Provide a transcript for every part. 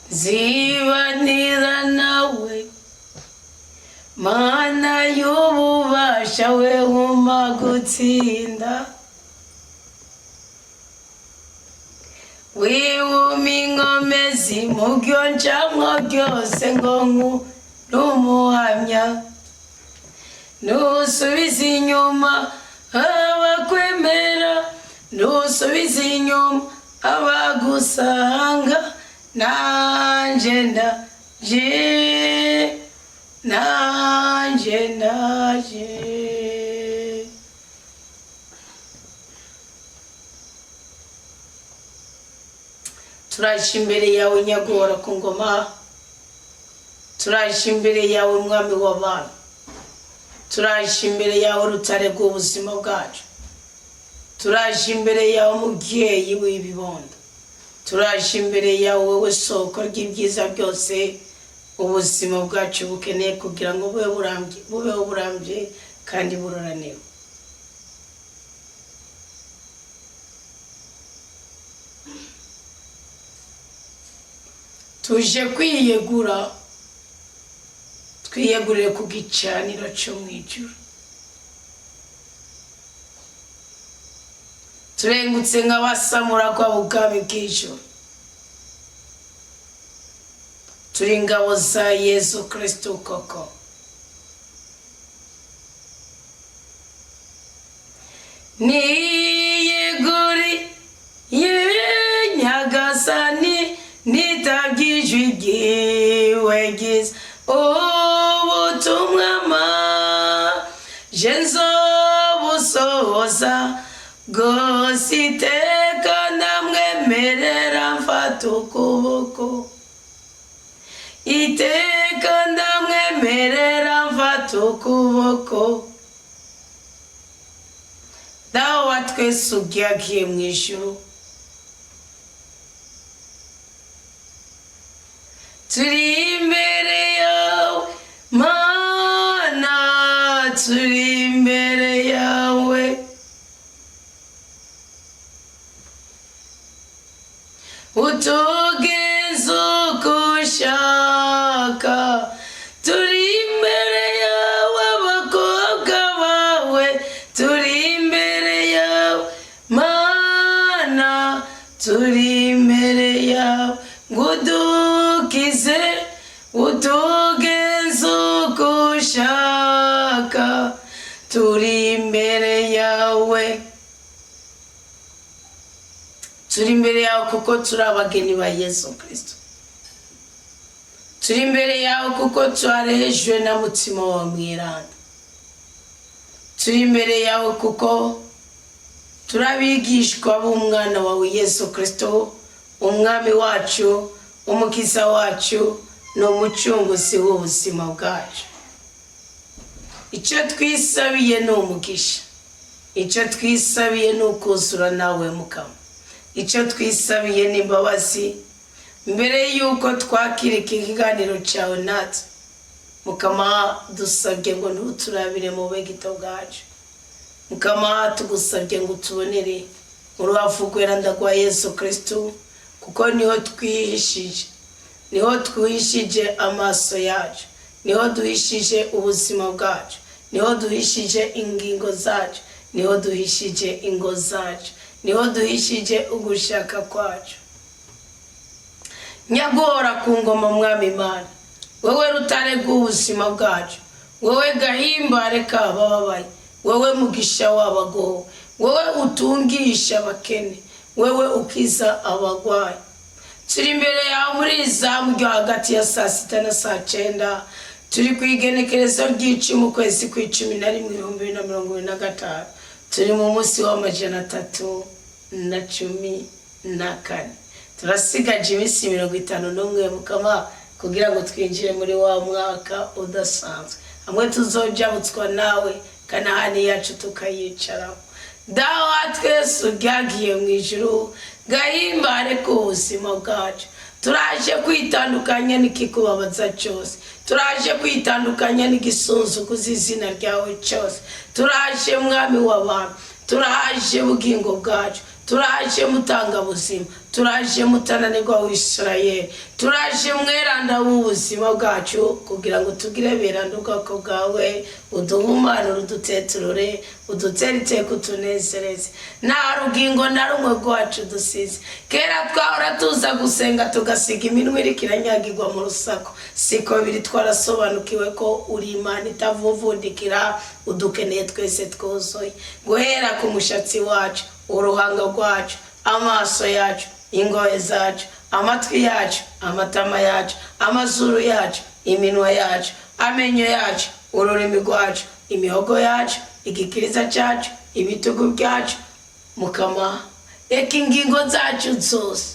zibanira nawe mana y'ububasha we umpa gutsinda wiwuma inkomezi mu byo ncamwo byose ngo n'umuhamya ntusubize inyuma abakwemera ntusubize inyuma abagusanga nanje ndaje turaje imbere yawe nyagora ku ngoma turaje imbere yawe mwami w'abantu turaje imbere yawe rutare rw'ubuzima bwacu turaje imbere yawe mubyeyi w'ibibondo turaje imbere yawe wowe soko ry'ibyiza byose ubuzima bwacu bukeneye kugira ngo bubeho burambye kandi buroraniwe tuje kwiyegura twiyegurire ku gicaniro cyo mu ijuru turengutse nk'abasamura kw'ubwami bw'ijuru turi ingabo za Yesu Kristo koko niyeguriye Nyagasani nitabyijwi ryiwe ryiza ubutumwa maje nzobusohoza bwose iteka ndamwemerera mfata ukuboko iteka ndamwemerera mfata ukuboko dawe wa twese ubyagiye mu ijuru turi imbere yawe mana turi imbere yawe utugenza uko ushaka turi imbere yawe abakobwa bawe turi imbere yawe mana turi imbere yawe ngudukize utugenza uko ushaka turi imbere yawe turi imbere yawe kuko turi abageni ba Yesu Kristo turi imbere yawe kuko twarejwe na mutima wa mwiranda turi imbere yawe kuko turabigishwa b'umwana wawe Yesu Kristo umwami wacu umukiza wacu n'umucunguzi w'ubuzima bwacu icyo twisabiye ni umugisha icyo twisabiye ni ukuzura nawe mukama icyo twisabiye ni imbabazi mbere yuko twakira ikiganiro cyawe natwe mukama dusabye ngo ntuturabire mu bwegito bwacu mukama tugusabye ngo tubonere urubavu rw'iranda rwa Yesu Kristo kuko niho twihishije amaso yacu niho duhishije ubuzima bwacu niho duhishije ingingo zacu niho duhishije ingo zacu niho duhishije ugushaka kwacu nyagora ku ngoma mwami Imana wowe rutare rw'ubuzima bwacu wowe gahimbare k'abababaye wowe mugisha w'abagowe wowe utungisha abakene wowe ukiza abagwayi turi imbere yawe muri izamu ryo hagati ya 6 na 9 turi ku igenekerezo ry'icumi ukwezi kwa 11 2025 turi mu munsi wa 314 turasigaje iminsi 51 mukama kugira ngo twinjire muri wa mwaka udasanzwe hamwe tuzojabutswa nawe kanahani yacu tukayicara dawa twese ubyagiye mu ijuru gahimbare ku buzima bwacu turaje kwitandukanya n'ikikubabaza cyose turaje kwitandukanya n'igisunzuguza izina ryawe cyose turaje mwami w'abantu turaje bugingo bwacu turaje mutanga buzima, turaje mutananirwa w'Isirayeli, turaje mweranda w'ubuzima bwacu kugira ngo tugire beranda ubwoko bwawe, uduhumanure, uduteturure, udutere iteka, utunezereze. Nta rugingo na rumwe rwacu dusize. Kera twahora tuza gusenga tugasiga iminwe iriko iranyagirwa mu rusako, siko biri twarasobanukiwe ko uri Imana itavuvundikira, udukeneye twese twuzuye, guhera ku mushatsi wacu, uruhanga rwacu, amaso yacu, ingohe zacu, amatwi yacu, amatama yacu, amazuru yacu, iminwa yacu, amenyo yacu, ururimi rwacu, imihogo yacu, igikiriza cyacu, ibitugu byacu. Mukama, reka ingingo zacu zose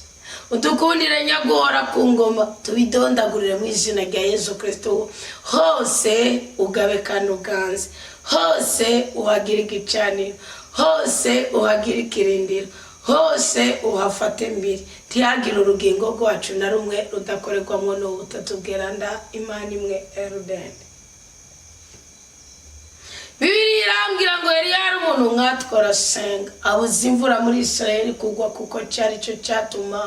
udukundire nyaguhora ku ngoma, tubidondagurire mu izina rya Yesu Kristo. Hose ugabe kandi uganze, hose uhagire igicaniro, hose uhagire ikirindiro, hose uhafate mbiri, ntihagire urugingo rwacu na rumwe rudakorerwamo n'ubutatu bweranda Imana imwe Erudende. Bibiliya irambwira ngo Eliya yari umuntu nkatwe arasenga, abuza imvura muri Isirayeli kugwa, kuko cyari cyo cyatuma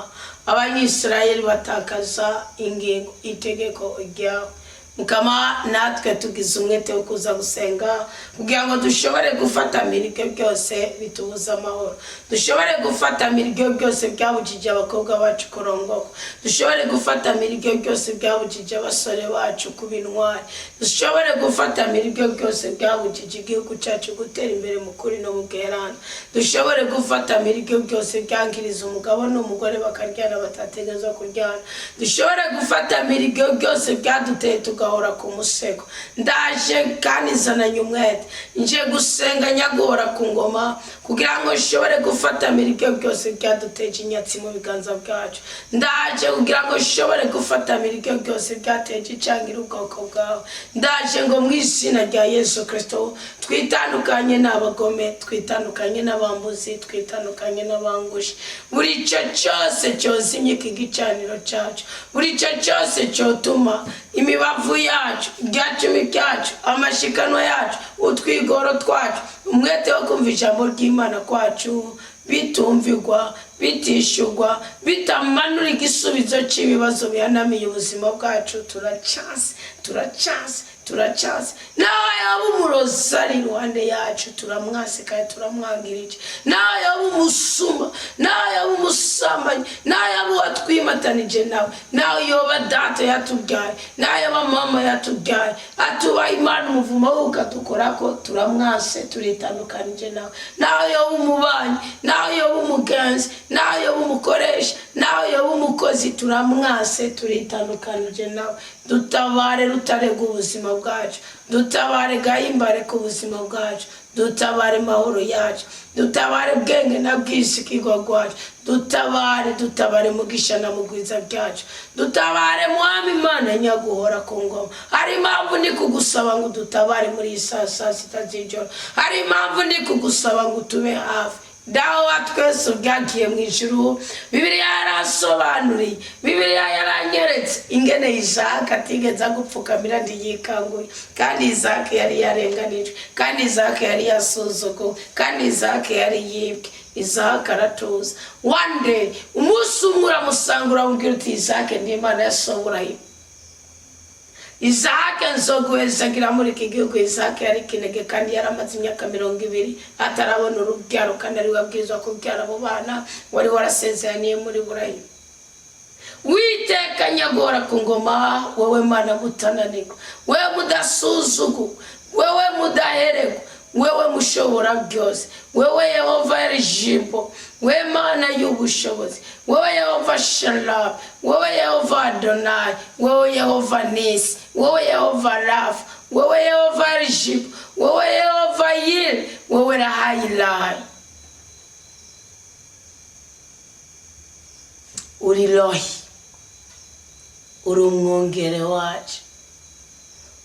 Abanyisirayeli batakaza ingingo itegeko ryawe. Mukama, natwe tugize umwete wo kuza gusenga kugira ngo dushobore gufata mirike byose bitubuza amahoro, dushobore gufata mirike byose byabujije abakobwa bacu kurongora, dushobore gufata mirike byose byabujije abasore bacu kuba intwari, dushobore gufata mirike byose byabujije igihugu cyacu gutera imbere mu kuri no mu bweranda, dushobore gufata mirike byose byangiriza umugabo n'umugore bakaryana batategerezwa kuryana, dushobore gufata mirike byose byaduteye tugahora ku musego. Ndaje kandi nzananye umwete, nje gusenga nyaguhora ku ngoma kugira ngo nshobore gufata mirike byose byaduteje inyatsi mu biganza byacu. Ndaje kugira ngo nshobore gufata mirike byose byateje icyangira ubwoko bwawe. Ndaje ngo mu izina rya Yesu Kristo twitandukanye n'abagome, twitandukanye n'abambuzi, twitandukanye n'abangushi, buri cyo cyose cyozimye iki gicaniro cyacu, buri cyo cyose cyotuma imibavu yacu, ibyacumi byacu, amashikano yacu, utwigoro twacu, umwete wo kumva ijambo ry'Imana kwacu bitumvigwa, bitishugwa, bitamanura igisubizo cy'ibibazo bihanamiye ubuzima bwacu. Turacyase nawe yaba umurozi ari iruhande yacu, turamwase kandi turamwangirije. Nawe yaba umusuma, nawe yaba umusambanyi, nawe yaba uwatwimatanije nawe, nawe yoba data yatubyaye, nawe yaba mama yatubyaye, atubaha Imana umuvumo wo ukadukorako, turamwase, turitandukanije nawe. Nawe yoba umubanyi, nawe yoba umugenzi, nawe yoba umukoresha, nawe yoba umukozi, turamwase, turitandukanije nawe. Dutabare rutarega ubuzima bwacu, dutabare gahimbare ku buzima bwacu, dutabare mahoro yacu, dutabare bwenge na bwisikirwa bwacu, dutabare mugisha na mugwiza byacu, dutabare Mwami Imana nyaguhora ku ngoma. Hari impamvu ndi kugusaba ngo dutabare muri iyi saa sita z'ijoro, hari impamvu ndi kugusaba ngo tube hafi. Dawe wa twese ubwagiye mu ijuru, Bibiliya yarasobanuriye, Bibiliya yaranyeretse ingene Isaka atigeze gupfukamira ndiyikanguye, kandi Isaka yari yarenganijwe, kandi Isaka yari yasuzuguwe, kandi Isaka yari yibwe. Isaka aratuza. One day umunsi umwe uramusanga uramubwira uti Isaka ndi Imana ya so Ibrahim. Isaka nzoguhezagira muri iki gihugu. Isaka yari kinege kandi yaramaze imyaka 20 atarabona urubyaro, kandi ari wabwirizwa kubyara abo bana wari warasezeraniye muri Ibrahim. Witeka nyagora ku ngoma, wowe Mana mutananirwa, wewe mudasuzugu, wewe mudaherego, wewe mushobora byose, wewe Yehova Erijimbo, wewe Mana y'ubushobozi, wewe Yehova Shalom, wewe Yehova Adonai, wewe Yehova Nisi, wewe Yehova Rafa, wewe Yehova Erijimbo, wewe Yehova Yir, wewe Rahayilai. Uri Rohi, uri umwongere wacu,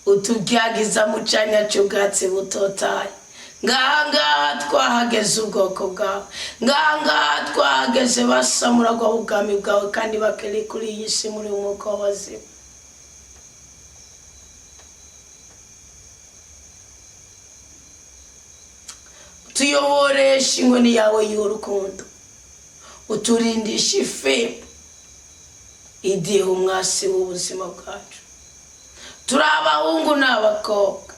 utubyagiza mu cyanya cy'ubwatsi butotaye. Ngaha twahageze ubwoko bwawe, ngaha twahageze basamuragwa ubwami bwawe kandi bakiri kuri iyi si muri umwuka w'abazima. Tuyoboresha inkoni yawe y'urukundo, uturindisha ifi idihe umwasi w'ubuzima bwacu. Turi abahungu n'abakobwa,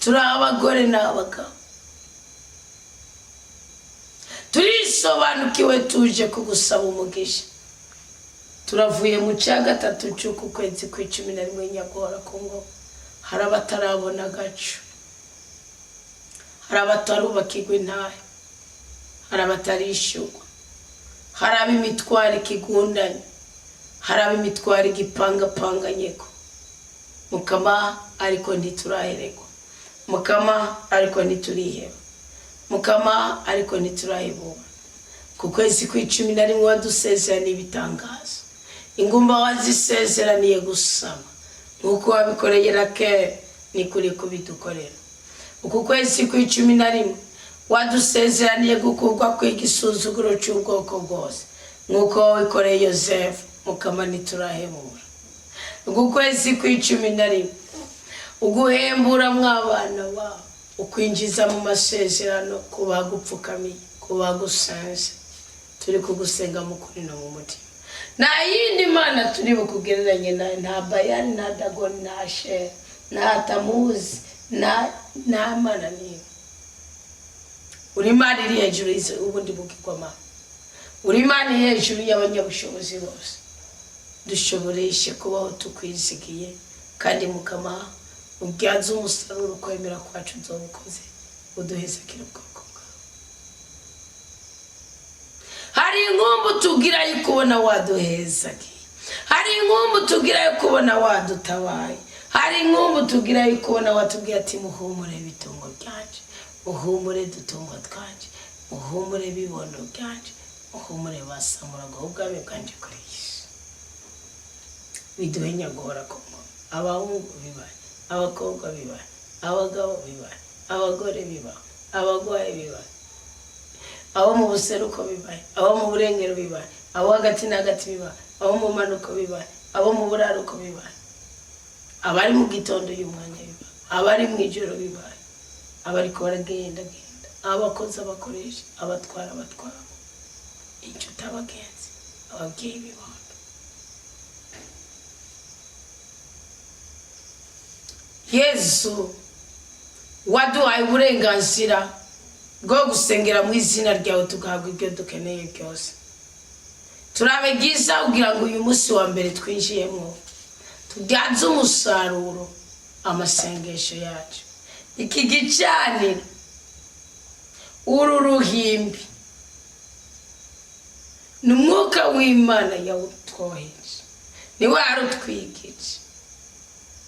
turi abagore n'abagabo, turisobanukiwe tuje kugusaba umugisha. Turavuye mu cya gatatu cy'uku kwezi kwa11 Nyagora Kongo. Hari abatarabona agacu, hari abatarubakirwa intahe, hari abatarishyurwa, hari ab'imitwaro ikigundanye, hari ab'imitwaro igipangapanganyeko. Mukama ariko ntituraheregwa, Mukama ariko ntituriheba, Mukama ariko ntiturahebura. Ku kwezi kwa11 wadusezeraniye ibitangazo, ingumba wazisezeraniye gusama nkuko wabikoreye Rakeli, ni kuri kubidukorera. Uku kwezi kwa11 wadusezeraniye gukurwa kw'igisuzuguro cy'ubwoko bwose nkuko wabikoreye Yosefu. Mukama ntiturahebura. Uku kwezi kwa11 uguhembura mw'abana bawe, ukwinjiza mu masezerano, kubagupfukamiye, kubagusenze. Turi kugusenga mu kuri no mu mutima. Na yindi mana turi bukugereranye nayo, nta Bayali, nta Dagoni, nta Ashera, nta Tamuzi, nta mana niyo. Uri Imana iri hejuru y'ubundi bugirwamana, uri Imana iri hejuru y'abanyabushobozi bose. Dushoboreshe kubaho tukwizigiye, kandi Mukama ubyaze umusaruro kwemera kwacu nzobukoze, uduhezekere ubwoko bwawe. Hari inkumbu tugira yo kubona waduhezagiye, hari inkumbu tugira yo kubona wadutabaye, hari inkumbu tugira yo kubona watubwiye ati muhumure bitungo byanje, muhumure dutungo twanje, muhumure bibondo byanje, muhumure basamuraga ubwami bwanje kuri Yesu. Biduhe Nyagora Kongo, abahungu bibaye, abakobwa bibaye, abagabo bibaye, abagore bibaye, abagwaye bibaye, abo mu buseruko bibaye, abo mu burengero bibaye, abo hagati na hagati bibaye, abo mu manuko bibaye, abo mu buraruko bibaye, abari mu gitondo y'umwanya bibaye, abari mu ijoro bibaye, abari ko baragenda, abakozi abakoresha, abatwara, inshuti abagenzi, ababyeyi bibondo. Yesu waduhaye uburenganzira bwo gusengera mu izina ryawe, tugahabwa ibyo dukeneye byose. Turabe byiza kugira ngo uyu munsi wa mbere twinjiyemo tubyaze umusaruro amasengesho yacu. Iki gicaniro, uru ruhimbi, ni umwuka w'Imana yawutwoheje, ni we arutwigije.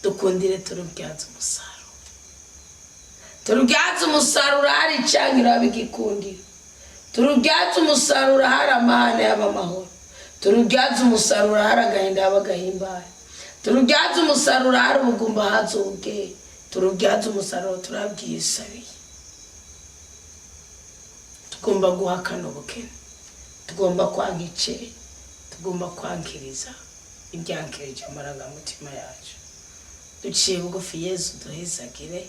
Dukundire turubyaze umusaruro, turubyaze umusaruro hari icyangiro abigikundira, turubyaze umusaruro hari amahane y'amahoro, turubyaze umusaruro hari agahinda y'abagahimbara, turubyaze umusaruro hari ubugumba hazo ubwenge, turubyaze umusaruro turabyisabiye. Tugomba guhakana ubukene, tugomba kwanga icyaha, tugomba kwankiriza ibyankirije amarangamutima yacu. Duciye bugufi Yesu duhezagire,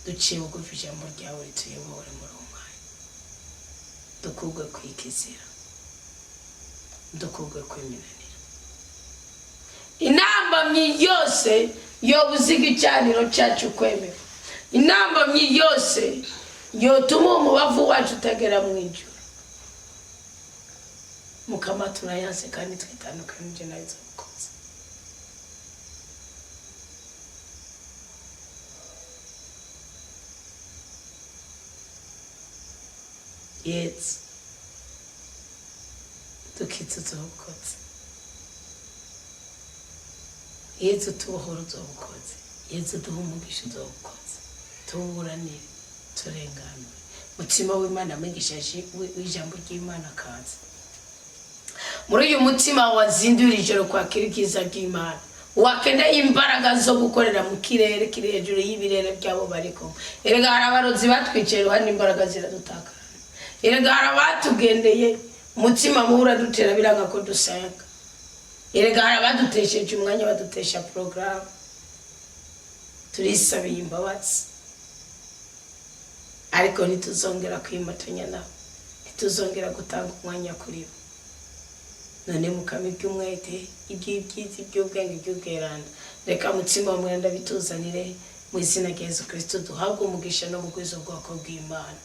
duciye bugufi ijambo ryawe rituyobore muri uwo mwanya. Dukugwe kwikizira, dukugwe kwiminanira. Intambamyi yose yobuziga icyaniro cyacu kwemera, intambamyi yose yotuma umubavu wacu utagera mu ijuru, Mukama turayanse kandi twitandukanije nawe izobukoze. Yesu dukitse uzobukoze, Yesu tubohora uzobukoze, Yesu duha umugisha uzobukoze, tuburanire, turenganure. Mutima w'Imana mwigishaje w'ijambo ry'Imana kaza muri uyu mutima wazindura ijoro kwa kirikiza ry'Imana, wakeneye imbaraga zo gukorera mu kirere kiri hejuru y'ibirere byabo bariko. Erega hari abarozi batwicaye iruhande, imbaraga ziradutakara. Erega hari abatugendeye umutima muhura dutera biranga ko dusenga. Erega hari abadutesheje umwanya, badutesha porogaramu. Turisabiye imbabazi, ariko ntituzongera kwimatanya nabo, tuzongera gutanga umwanya kuri bo. None mukamibye umwete iby'ibyizi by'ubwenge by'ubweranda. Reka mutsima mwenda bituzanire mu izina rya Yesu Kristo, duhabwe umugisha no mugwizo bwoko bw'Imana.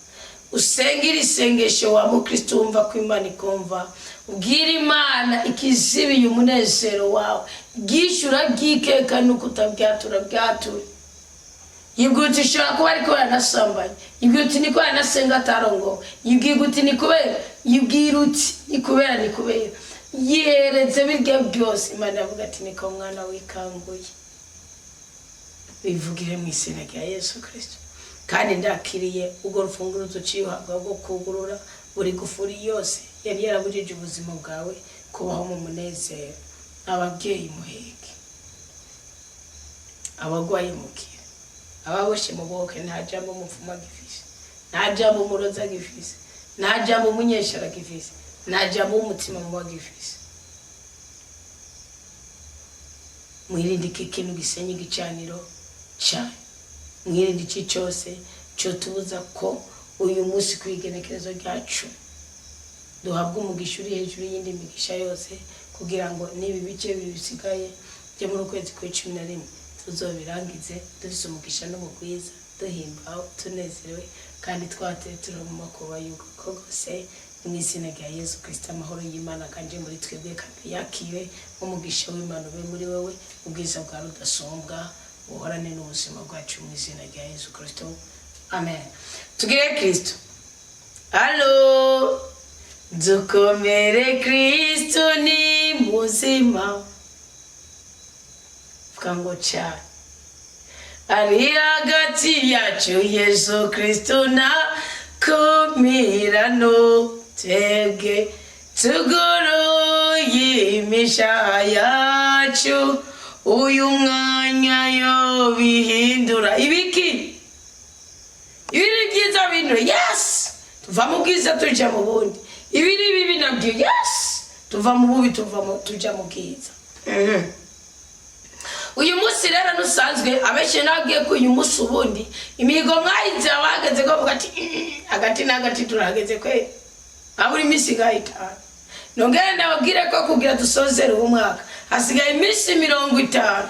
Usengera isengesho wa mukristo wumva ko Imana ikumva, ubwira Imana ikizibiye umunezero wawe, gishura gikeka nuko utabyatura byature. Yibwuti shaka kuba ariko yanasambanye, yibwuti niko yanasenga atarongo, yibwuti ni kubera, yibwiruti ni kubera yeretse birya byose. Imana yavuga ati niko mwana wikanguye. Bivugire mu izina rya Yesu Kristo. Kandi ndakiriye ubwo rufunguruzo ucihabwa rwo kugurura buri gufuri yose yari yarabujije ubuzima bwawe kubaho mu munezero. Ababyeyi muheke, abagwaye mukire, ababoshe mu boke, nta jambo umupfuma gifise, nta jambo umuroza gifise, nta jambo umunyeshara gifise, nta jambo umutima muba gifise. Mwirinde ikintu gisenye igicaniro cyane, mwirinde iki cyose cyo tubuza ko uyu munsi kwigenekerezo ryacu duhabwa umugisha uri hejuru y'indi migisha yose, kugira ngo nibi bice bisigaye byo muri ukwezi kwa 11 tuzobirangize dufise umugisha no mugwiza, duhimbawe tunezerewe kandi twatetera mu makuba y'uko gose. Mu izina rya Yesu Kristo, amahoro y'Imana kanje muri twebwe kandi yakire umugisha w'Imana ube muri wewe, ubwiza bwa rudasombwa uhorane n'ubuzima bwacu mu izina rya Yesu Kristo, amen. Tugire Kristo. Allo, dukomere Kristo ni muzima, vuga cyane ari hagati yacu Yesu Kristo na kumirano, twebwe tugoroye imishaha yacu, uyu mwanya yo bihindura ibiki ibiri byiza bindura. Yes, tuva mu bwiza tuja mu bundi, ibiri bibi nabyo yes, tuva mu bubi tuja mu bwiza. Uyu munsi rero nusanzwe abeshe nagiye ko uyu munsi ubundi imigo mwayize abageze ko vuga ati agati nagati turageze kwe aburi misi gaita. Nongera ndababwire ko kugira dusozera umwaka hasigaye imisi 50.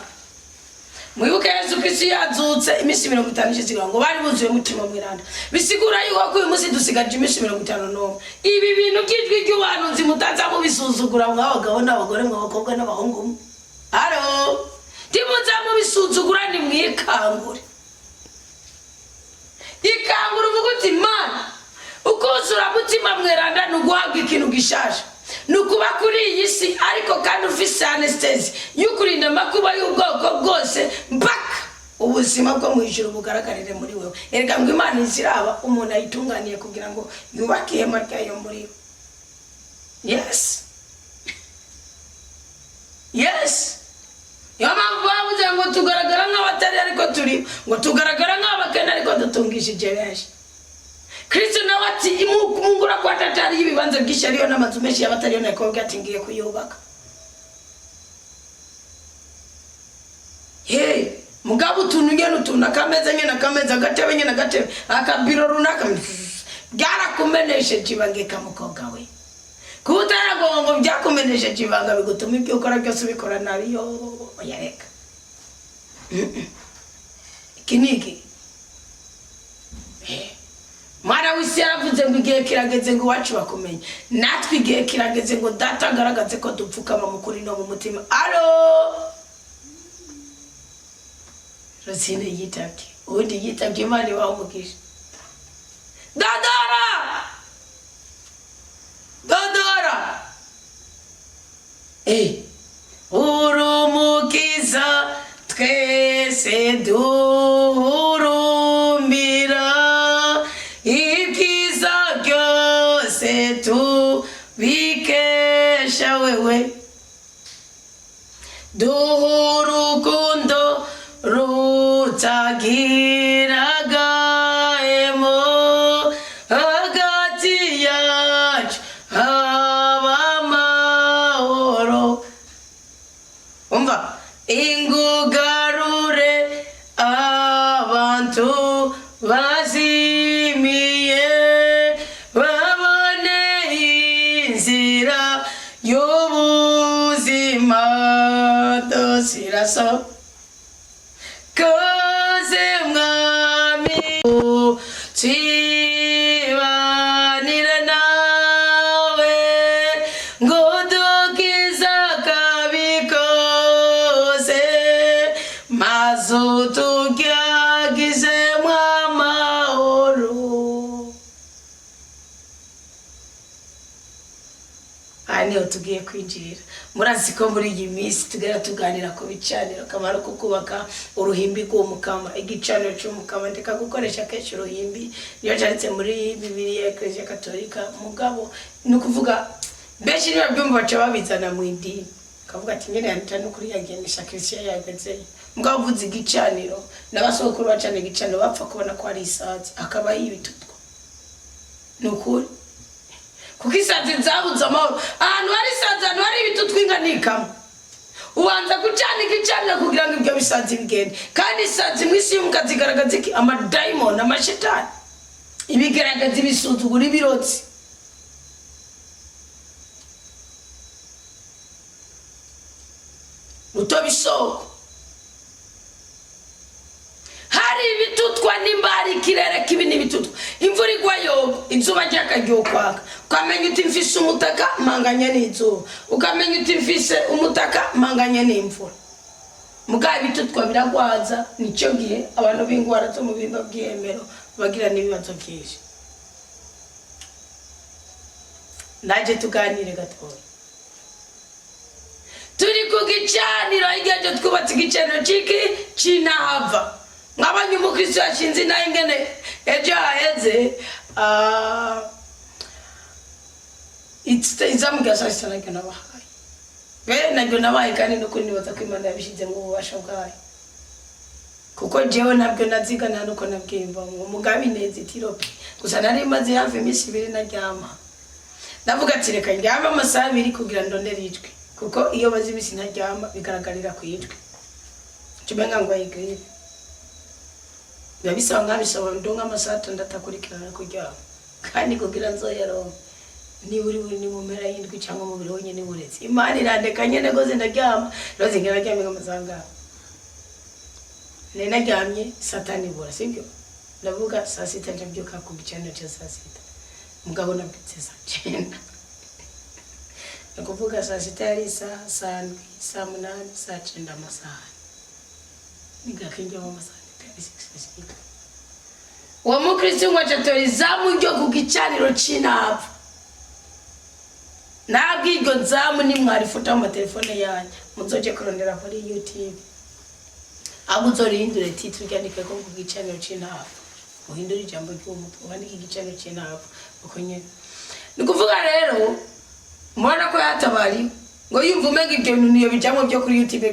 Mwibuke Yesu Kristo yazutse imisi 50 ishize ngo bari buzuye mutima mwiranda, bisigura yuko ko uyu munsi dusigaje imisi 50 no. Ibi bintu byijwi ry'ubantu mutanza mu bisuzugura mwabagabo n'abagore mwabakobwa n'abahungu. Haro timuza mu bisuzugura ni mwikangure, ikangure uvuga uti Mana ukuzura mutima mweranda nuguhabwa ikintu gishasha, nukuba kuri iyi si ariko kandi ufise anesthesia yukurinda amakuba y'ubwoko bwose mpaka ubuzima bwo mu ijuru bugaragarire muri wewe. Erega ngo Imana iziraba umuntu ayitunganiye kugira ngo yubake ihema ryayo muri we. Yes, yes. Yama bavuze ngo tugaragara nk'abatari ariko turi, ngo tugaragara nk'abakene ariko dutungishije benshi. Kristo nawe ati imungura kwa tatari y'ibibanza by'ishariyo n'amazu menshi y'abatariyo nakobwa ati ngiye kuyubaka. Hey, mugabo tununye n'utuna kameza nyene nakameza gatebe nyene gatebe akabiro runaka byarakumeneshe kibange kamukobwa we. Kutarago ngo byakumeneshe kibanga bigutuma ibyo ukora byose bikora nariyo yareka. Kiniki Mara wisi yaravuze ngo igihe kirageze ngo wacu bakumenye, natwe igihe kirageze ngo data agaragaze ko dupfukama mu kuri no mu mutima. Allo, Rosine yitabye, ubundi yitabye Imana ibamugisha. Dadara urumukiza twese duhurumbira, ibyiza byose tubikesha wewe, duhurukundo rutagira gahemo, hagati yacu habamahoro. Umva, ingugarure abantu bazimiye babone ubuzima dosiraso koze mwami twibanire nawe ngo dukiza kabikoze maze tugyagize mwamahoro. Niho tugiye kwinjirira. Murazi ko muri iyi minsi tugera tuganira ku bicaniro, akamaro ko kubaka uruhimbi rw'umukama. Igicaniro cy'umukama ndeka gukoresha kenshi uruhimbi niyo cyanditse muri Bibiliya Ecclesia Katolika. Mugabo ni ukuvuga benshi niba byumva baca babizana mu idini, kavuga ati ngene yanita no kuri yagendesha Christian yageze. Mugabo uvuze igicaniro n'abasokuru bacana igicaniro bapfa kubona ko ari isazi akaba yibitutwa. Nukuri kuko isazi zabuze amahoro ahantu hari isazi, ahantu hari ibitutwa inganikamo ubanza gucana igicaniro kugira ngo ibyo bisazi bigende. Kandi isazi mu isi y'umuka zigaragaza iki? Amadayimoni, amashetani, ibigaragaza ibisuzugura, ibirotsi. Utobisoko hari ibitutwa n'imbari ikirere kibi n'ibitutwa. Imvura igwa yogo, izuba ryakagiye kwaka, ukamenya uti mfise umutaka manganya n'izuba, ukamenya uti mfise umutaka manganya n'imvura. Mugabe ibitutwa biragwaza. Nicyo gihe abantu b'ingwara zo mu bimba by'emero bagira n'ibibazo byinshi. Naje tuganire gatoya. Turi ku gicaniro, igihe twubatse igicaniro cinahava. Ngabanye umukristo yashinze nayo ingene ejo haheze izamuga sasa nacyo nabahaye. Nacyo nabahaye kandi nuko nibaza ko Imana yabishize mu bubasha bwayo. Kuko jewe nabyo nazigana nuko nabwimba umugabi neza itirope. Gusa nari maze hafi iminsi 2 naryama. Ndavuga ati reka ndyama amasaha 2 kugira ndondere ijwi. Kuko iyo bazi iminsi ntaryama bigaragarira ku ijwi. Kibenga ngo ayigire. Yabisaba nkabisaba ndonga amasaha 6 atakurikirana kuryama. Kandi kugira nzoyaronka ni buri ni mu mpera y'indwi cyangwa mu biro nyene buretse. Imana irandeka nyene goze ndaryama, roze ngeraryamye ngamazanga. Nena ryamye satani bora sibyo. Ndavuga saa 6 ndabyuka ku gicaniro cya saa 6. Mugabo nabitse saa 9. Nakuvuga saa 6 yari saa 7, saa 8, saa 9 amasaha. Nigakinjya mu masaha 36. Wa mukristo ngwachatorizamu ryo ku gicaniro cinapfa. Nabwiryo zamu ni mwarifuta mu telefone yanyu muzoje kurondera kuri YouTube. Abuzorihindure titre ryandike ko ku gicaniro cinapfa. Uhindura ijambo ry'umutwe wandike igicaniro cinapfa. Uko nyene. Nikuvuga rero mbona ko yatabari ngo yumva umega ibyo bintu niyo bijamwe byo kuri YouTube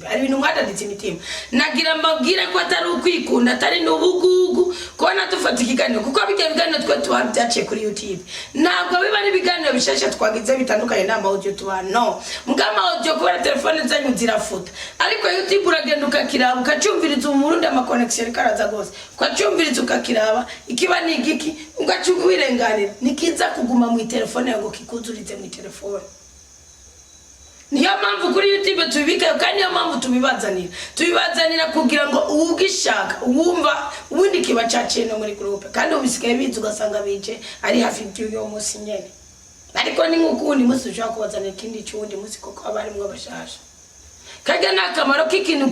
ari ibintu mwadaditse imitima. Nagira mbabwire ko atari ukwikunda, atari n'ubugugu ko natufata ikiganiro kuko bijya biganiro twe twabyaciye kuri YouTube. Ntabwo biba ari biganiro bishasha twagize bitandukanye na audio tuba no. Mugama audio kubera telefone zanyu zirafuta. Ariko YouTube uragenda ukakiraba ukacumviriza umurundi ama connection karaza gose. Ukacumviriza ukakiraba ikiba ni igiki ugacukubirenganira. Nikiza kuguma mu telefone yango kikuzurize mu telefone. Niyo mpamvu kuri YouTube tubibika kandi niyo mpamvu tubibazanira kugira ngo ubwishaka wumva ubundi kiba cyaciye no muri groupe kandi ubisigaye bizi ugasanga bije ari hafi y'uyo munsi nyene. Ariko ni nk'ukundi munsi ushaka kubazanira ikindi cyundi munsi koko abari mwe bashasha. Kajya nakamaro k'ikintu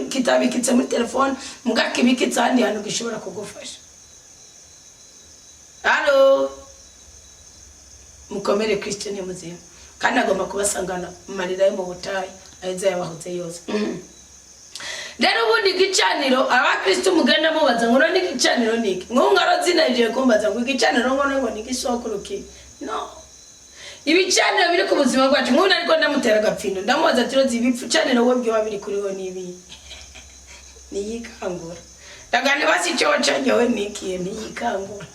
kitabikitse muri telefone mugakibikitse handi hantu gishobora kugufasha. Allo mukomere Kristo ni muzima. Kandi agomba kubasangana marira yo mu butayi aheza yabahoze yose. Rero ubundi gicaniro abakristo mugenda mubaza ngo none gicaniro niki? Ngongaro zinaje kumbaza ngo gicaniro ngo ni gisokuru no. Ibicaniro biri ku buzima bwacu nk'ubu ariko ndamutera gapfindo ndamubaza ati rozi ibipfucaniro wo byo babiri kuriho nibi. Niyikangura. Ndagane basi cyo cyanyewe niki niyikangura.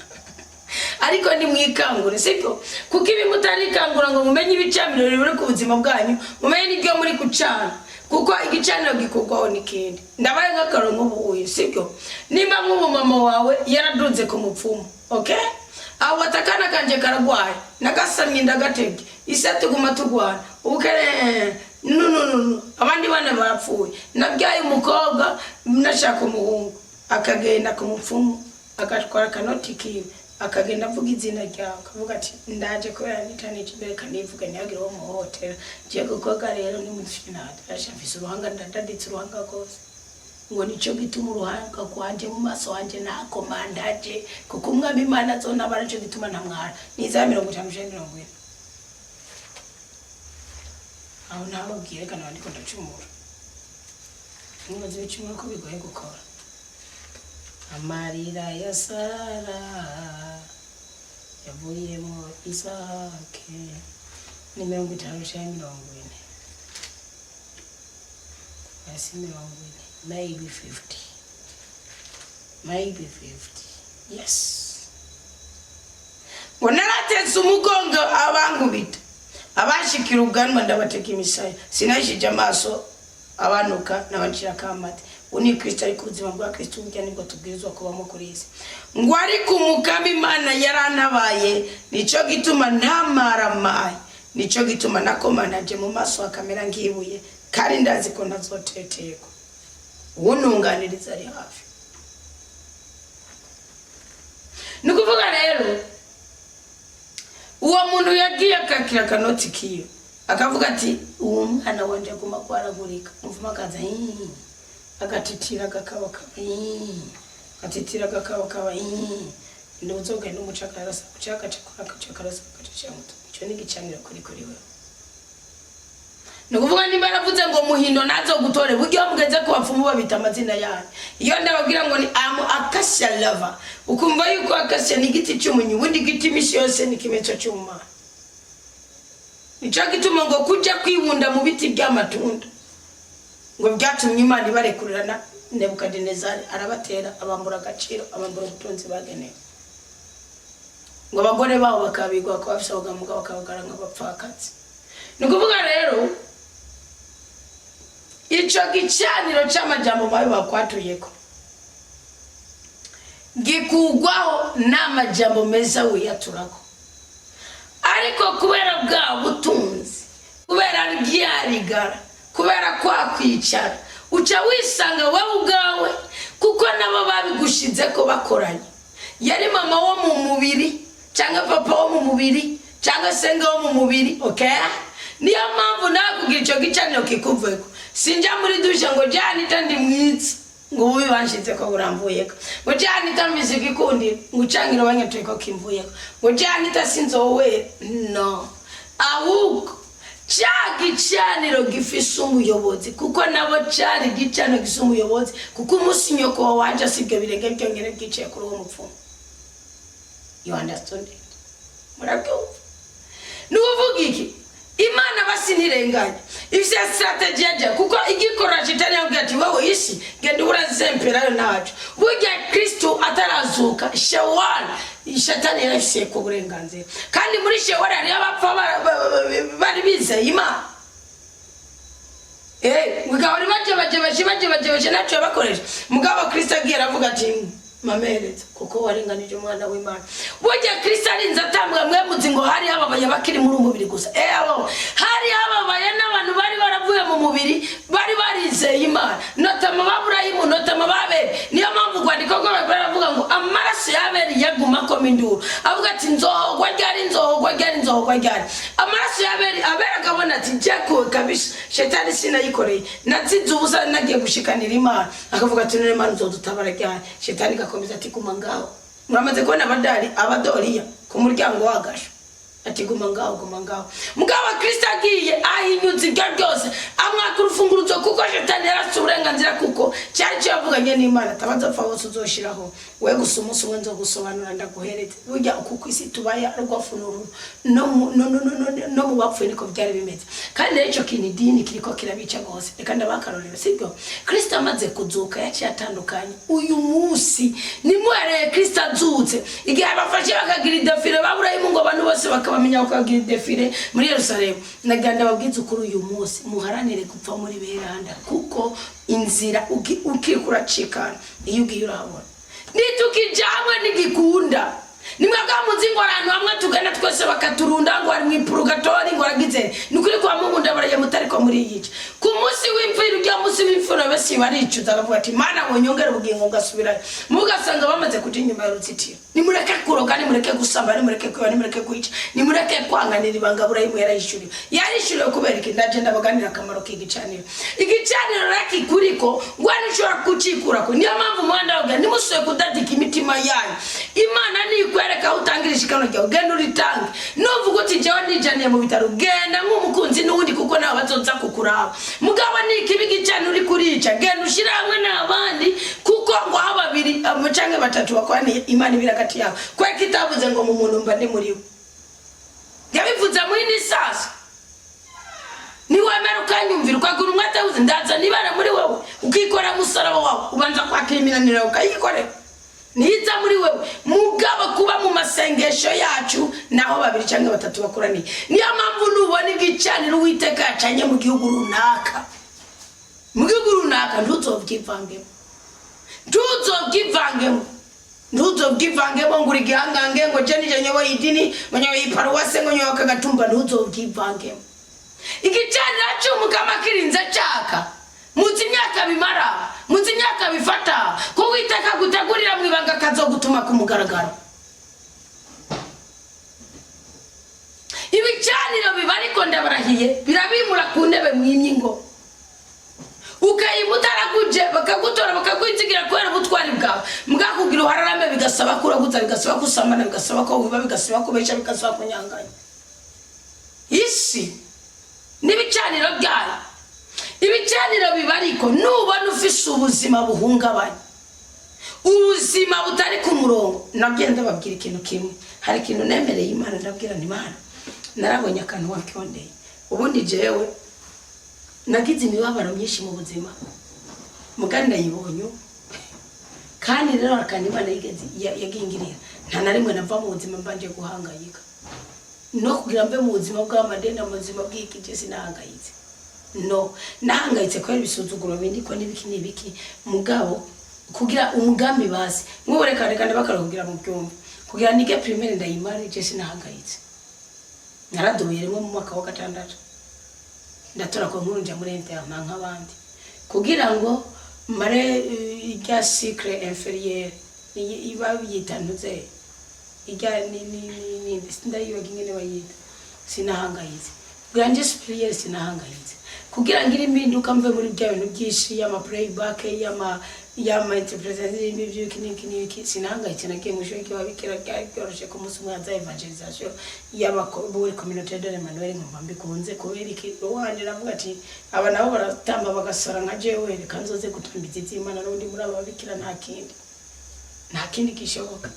Ariko ni mwikangure siko kuko ibi mutarikangura ngo mumenye ibicaniro biri ku buzima bwanyu mumenye n'ibyo muri kucana kuko igicaniro gikugwaho nikindi. Ndabaye nk'akarongo ubuye siko nimba nk'ubu mama wawe yaradunze ku mupfumu okay aho watakana kanje karagwaye nagasamye ndagatege isatu kumatugwana ukere no abandi bana bapfuye nabyaye umukobwa nashaka umuhungu akagenda ku mupfumu agatwara kanoti kiwe akagenda avuga izina ryawe akavuga ati ndaje kubera internet imbere kanivuga ntihagire wo muhotera je gukoga rero ni mufinata ashafise uruhanga ndadaditse uruhanga rwose ngo nico gituma uruhanga kwanje mu maso wanje nakomandaje kuko umwami Imana zona baraje gituma ntamwara niza 50 aho nababwiye kana bandiko ndacumura nibaze bicumura ko bigoye gukora amarira ya Sara yavuyemo Isake ni 50 asi 40 maybe 50 yes ngonaratetse umugongo abangubita abashikira ubwanwa ndabateka imisaya sinashije amaso abanuka nabacira kamate uni Kristo ari kuzima bwa Kristo ubujya nibwo tubwirizwa kubamo kuri isi ngo ari kumukama Imana yaranabaye nico gituma ntamaramaye nico gituma nakomanaje mu maso akamera ngibuye kandi ndazi ko nazoteteko wununganiriza ari hafi nukuvuga rero uwo muntu yagiye akakira kanoti kiyo akavuga ati uwo mwana wanje aguma kwaragurika mvuma kaza agatitira gakabaka atitira gakabaka ndozoga n'umucakarasa ucaka cyakarasa kacamuto cyo nigicanira kuri wewe nukuvuga nimba aravuze ngo muhindo nazo gutore buryo mugeze ko bapfumu babita amazina yayo iyo ndababwira ngo ni acacia lava ukumva yuko acacia ni giti cy'umunyu ubundi giti misi yose ni kimecho cy'uma nico gituma ngo kujya kwibunda mu biti by'amatunda ngo byatumye Imana ibarekurana Nebukadinezari arabatera abambura agaciro abambura ubutunzi bagenewe ngo abagore bawo bakabigwa ko bafite ugamuga bakabagara nk'abapfakazi nukuvuga rero ico gicaniro c'amajambo mabi bakwatuyeko gikugwaho n'amajambo meza wiyaturako ariko kubera bwa butunzi kubera ryarigara kubera kwakwicara uca wisanga wewe ubwawe kuko nabo babigushize ko bakoranye yari mama wo mu mubiri cyangwa papa wo mu mubiri cyangwa senga wo mu mubiri okay niyo mpamvu nakugira ico gicaniro kikuveko sinja muri dusha ngo jani tandi mwitsi ngo ubibanshize ko burambuyeko ngo jani tambizi gikundi ngucangiro banyatweko kimvuyeko ngo jani tasinzowe no ahubwo gicaniro gifise umuyobozi kuko nabo cari gicaniro gifise umuyobozi kuko umusinyoko wanje asibwe birenge byongere bwicaye kuri uwo mupfumu you understand it murabyumva nuvuga iki Imana basinirenganya ifise strategy yaje kuko igikora shitani yavuga ati wowe isi gende urazempera nacu burya Kristo atarazuka shawal shetani yarafise ko burenganzira kandi muri shawal ari abapfa bari bize Imana mugabo baje nacu bakoresha mugabo Kristo agiye aravuga ati mamereza kuko warenganije umwana w'Imana burya Kristo arinze atambwa mwe muzi ngo hari ababaye bakiri muri umubiri gusa abo hari ababaye n'abantu bari baravuye mu mubiri bari barizeye Imana notama baburayimu notama babere niyo mpamvu kwandika ko baravuga ngo amaraso yabere yaguma ko minduru avuga ati nzohogwa ryari amaraso yabere abera kabona ati jako kabisha shetani sinayikoreye natsinze ubusa nagiye gushikanira Imana akavuga ati none Imana uzodutabara ryari shetani gakomeza ati guma ngaho muramaze kubona abadoriya ku muryango wagasho ati guma ngaho mugabo Kristo agiye ahinyuze ibyo byose amwaka urufunguruzo kuko shetani yarafite uburenganzira kuko cyari cyavuganye n'Imana tabazapfa bose uzoshiraho we gusa umunsi umwe nzo gusobanura ndaguhereze burya kuko isi tubaye rwafunuru no mu bapfuye niko byari bimeze kandi ico kintu dini kiriko kirabica gose reka ndabakarorero sibyo Kristo amaze kuzuka yaciye atandukanye uyu munsi nimwereye Kristo azutse igihe abafashe bakagira idafire baburayimu ngo abantu bose bakabamenya ukagira idafire muri Yerusalemu naganda babwiza ukuri uyu munsi muharanire gupfa muri beranda kuko inzira ukikura cikana iyo ugiye urahabona nitukijamwe nigikunda nimwaga muzingo abantu hamwe tugana twese bakaturunda ngo ari mu purgatori ngo aragize nukuri kwa Mungu ndabaraye mutariko muri yice ku munsi w'imviro rya munsi w'imviro basi baricuza bavuga ati mana wonyongera ubugingo ngasubira mugasanga bamaze kuja inyuma y'uruzitiro nimureke kuroga nimureke gusamba nimureke kwiba nimureke kwica nimureke kwanganira ibangabura y'imwera yishuri yarishuriwe kubera iki ndaje ndabaganira akamaro k'igicaniro igicaniro raki kuriko ngwani ushobora kucikura ko niyo mpamvu mwanda woga nimusuye kudadika imitima yanyu Imana ni kwereka utangira ishikano ryawe genda uritange nuvuga uti jewe nijaniye mu bitaro genda nk'umukunzi n'undi kuko nawe bazoza kukuraba mugabo ni ikibigi cyane uri kurica genda ushira hamwe n'abandi kuko ngo ababiri canke batatu bakwaniye Imana ibiragati yawe kwa kitabuze ngo mu muntu mba ndi muri we yabivuze mu indi sasa ni wemera ukanyumvira ukagura umwete uzi ndaza nibara muri wewe ukikora musaraba wawe ubanza kwakiriminanira ukayikorera niza muri wewe mugabo kuba mu masengesho yacu naho babiri cyangwa batatu bakoraniye niyo mpamvu nubona igicaniro Uwiteka yacanye mu gihugu runaka ntuzobwivangemo ngo uri gihangange ngo je nije nyobo idini ngo nyobo iparuwase ngo nyobo kagatumba ntuzobwivangemo igicaniro cy'umukama kirinze cyaka muzi imyaka bimara muzi imyaka bifata ko Uwiteka gutegurira mu ibanga kazogutuma ku mugaragaro ibicaniro bibariko ndabarahiye birabimura ku ntebe mwimyingo ukayimutara kuje bakagutora bakagwizigira kwera butwari bwawe mgakugira uhararame bigasaba kuraguza bigasaba kusamana bigasaba ko wiba bigasaba kubesha bigasaba kunyanganya isi nibicaniro byayo ibicaniro bibariko nubona ufise ubuzima buhungabanye ubuzima butari ku murongo nagenda babwira ikintu kimwe hari ikintu nemereye Imana ndabwira ni Imana narabonye akantu wakondeye ubundi jewe nagize imibabaro myinshi mu buzima mugani ndayibonye kandi rero akandi Imana yagingirira nta na rimwe nava mu buzima mbanje guhangayika no kugira mbe mu buzima bw'amadenda mu buzima bw'ikije sinahangayitse no nahangayitse ko ibisuzuguro bindi ko nibiki mugabo kugira umugambi basi nk'ubureka reka ndabakara kugira mu byumba kugira nige primaire ndayimara je sinahangayitse naradubiremo mu mwaka wa gatandatu ndatora ko nkuru nja muri internat nk'abandi kugira ngo mare ijya cycle inférieur iba yitanduze ijya ni ndayibaga ingene bayita sinahangayitse grande superieur sinahangayitse kugira ngire impinduka mve muri bya bintu byinshi y'ama playback y'ama interpretation y'ibyo sinahangayitse nagiye mu shuri y'ababikira byaroshe ku munsi mwaza evangelisation y'abakobwa communauté de Emmanuel ngomba mbikunze kubera iki wanje navuga ati aba nabo baratamba bagasora nka jewe kanzoze gutambiza Imana n'undi muri ababikira nta kindi kishoboka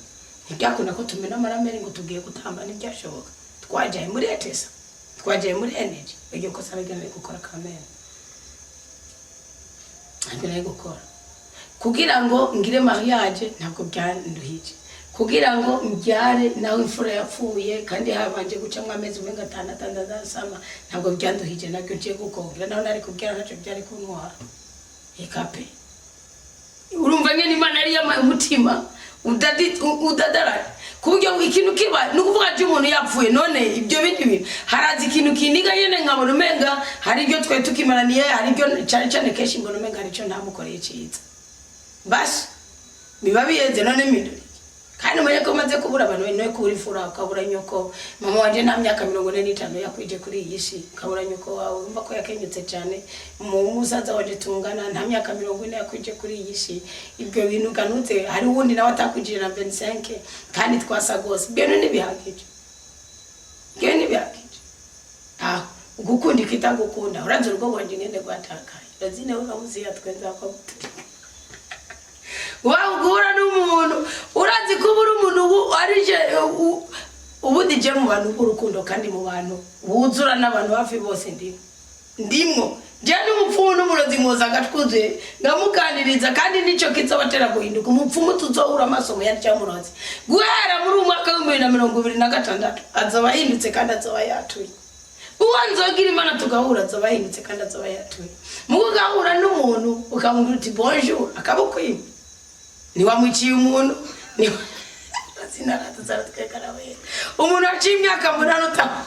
ntibyakunda ko tumena amaramere ngo tugiye gutamba ntibyashoboka twajaye muri etesa twajaye muri energy iryo kosa bagenda gukora kamera agenda gukora kugira ngo ngire mariage ntabwo byanduhije kugira ngo mbyare nawe imfura yapfuye kandi habanje guca mwamezi umenga 6 sama ntabwo byanduhije nabyo ngiye gukora naho nari kubwira ntaco byari kuntwara ikape urumva ngene Imana ari yamaye umutima udadara kuburyo ikintu kiba nukuvuga ati umuntu yapfuye none ibyo bindi bintu harazi ikintu kiniga yene nkabona umenga hari ibyo twe tukimaraniye hari ibyo cyane keshi mbona umenga ari cyo ntamukoreye cyiza basi biba biyenze none miduri kandi mwenye ko maze kubura abantu bene kuri fura ukabura nyoko mama wanje nta myaka 45 yakwije kuri iyi shi ukabura nyoko wawe umva ko yakenyutse cyane mu musaza waje tungana nta myaka 40 yakwije kuri iyi shi ibyo bintu kanutse hari wundi nawe atakwijije na 25 kandi twasa gose bene nibihagije ugukundi kitagukunda uraje urwo wanje ngende gwatakaye razine ukamuziya twenza ko wagura n'umuntu urazi kubura umuntu arije ubudije mu bantu b'urukundo kandi mu bantu buzura n'abantu hafi bose ndimo je n'umupfumu n'umurozi mwoza gatwuze ngamukaniriza kandi nico kizobatera guhinduka umupfumu tuzohura amasomo ya cyamurozi guhera muri umwaka wa 2026 azoba hindutse kandi azoba yatuye uwanzogira Imana tugahura azoba hindutse kandi azoba yatuye mugahura n'umuntu ukamubwira uti bonjour akabukwima ni wamuciye umuntu ni sinarata zaratwekana we umuntu aciye imyaka munani utamu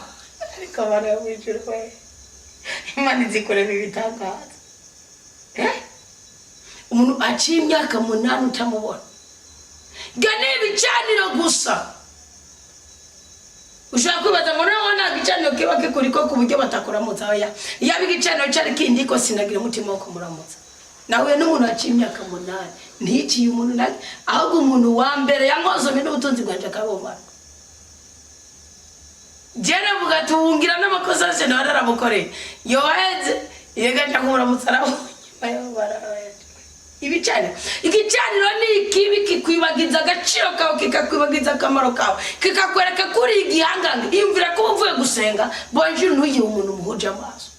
ariko bana y'ijuru we Imana izikorera ibitangaza umuntu aciye imyaka munani utamubona gane ibicaniro gusa ushaka kwibaza ngo nabona igicaniro kiba kikuri ko ku buryo batakuramutsa oya yaba igicaniro cyari kindi ko sinagira umutima wo kumuramutsa nawe n'umuntu aciye imyaka munani nticiye umuntu nake ahubwo umuntu wa mbere yankozomye n'ubutunzi bwanje akabomara jene vuga tuwungira n'amakosa se naramukoreye yoheze yegaje kumuramutsa nawe bayobara igicaniro ni ikibi kikwibagiza agaciro kawe kikakwibagiza akamaro kawe kikakwereka kuri igihangange imvira ko uvuye gusenga bonjour ntuyihe umuntu muhuje amaso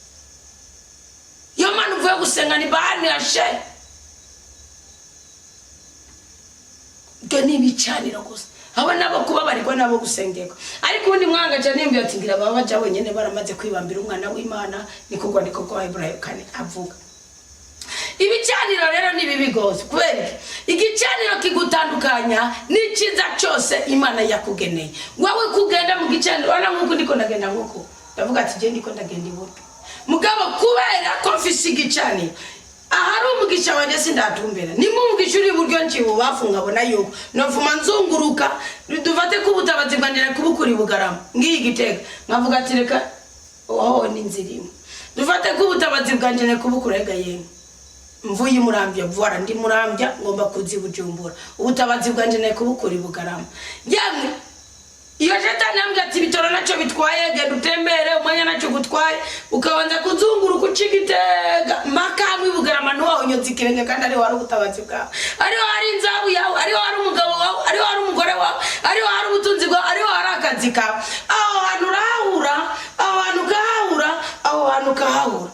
yo manu uvuye gusenga ni bahani yashe ni ibicaniro gusa abo nabo kuba bariko nabo gusengeka ariko undi mwanga cyane imbiye ati ngira baba baja wenyene baramaze kwibambira umwana w'Imana nikugwa niko kwa Ibrahim kane avuga ibicaniro rero ni bibi gose kubera igicaniro kigutandukanya n'ikiza cyose Imana yakugeneye wawe kugenda mu gicaniro wana nkuko ndiko ndagenda nkuko ndavuga ati je ndiko ndagenda iburyo mugabo kubera ko mfise igicaniro ahari umugisha wanje sindatumbera ni mu mugisha uri buryo nci bubafunga bona yuko novuma nzunguruka duvate kubutabazi bwandira kubukuri bugarama ngiyi gitega nkavuga ati reka ni nzirimo duvate kubutabazi bwanje kubukurega yemwe mvuye murambya vuara ndi murambya ngomba kuzi Bujumbura ubutabazi bwanje naye kubukuri bugarama yamwe iyo shetani ambye ati bitoro naco bitwaye genda utembere umwanya naco gutwaye ukabanza kuzunguruka ucigitega makamwe bugarama no unyotsi kirenge kandi ari wari ubutabazi bwawe ari wari inzabu yawe ari wari umugabo wawe ari wari umugore wawe ari wari ubutunzi bwawe ari wari akazi kawe aho hantu urahura aho hantu kahura aho hantu kahura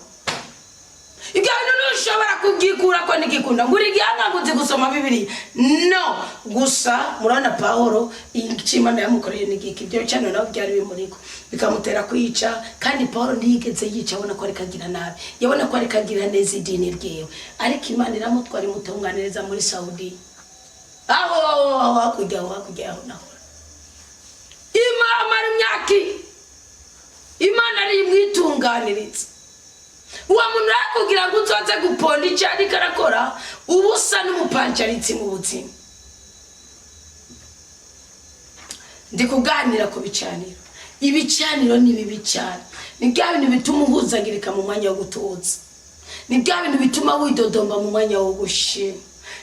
igano nushobora kugikura ko nigikunda nguri gihanga nguzi gusoma Bibiliya no gusa murana Paulo Imana yamukoreye nigiki byo cyane naho byari bimuriko bikamutera kwica kandi Paulo ndigeze yica abona ko ari kagira nabi yabona ko ari kagira neza idini ryewe ariko Imana iramutwara imutunganiriza muri Saudi aho hakujya aho naho Imana myaki Imana ari imwitunganiriza uwa muntu akugira ngo uzoze guponda icari karakora ubusa n'umupancaritsi mu buzima ndi kuganira ku bicaniro ibicaniro ni bibi cyane ni bya bintu bituma uhuzagirika mu mwanya wo gutuza ni bya bintu bituma widodomba mu mwanya wo gushima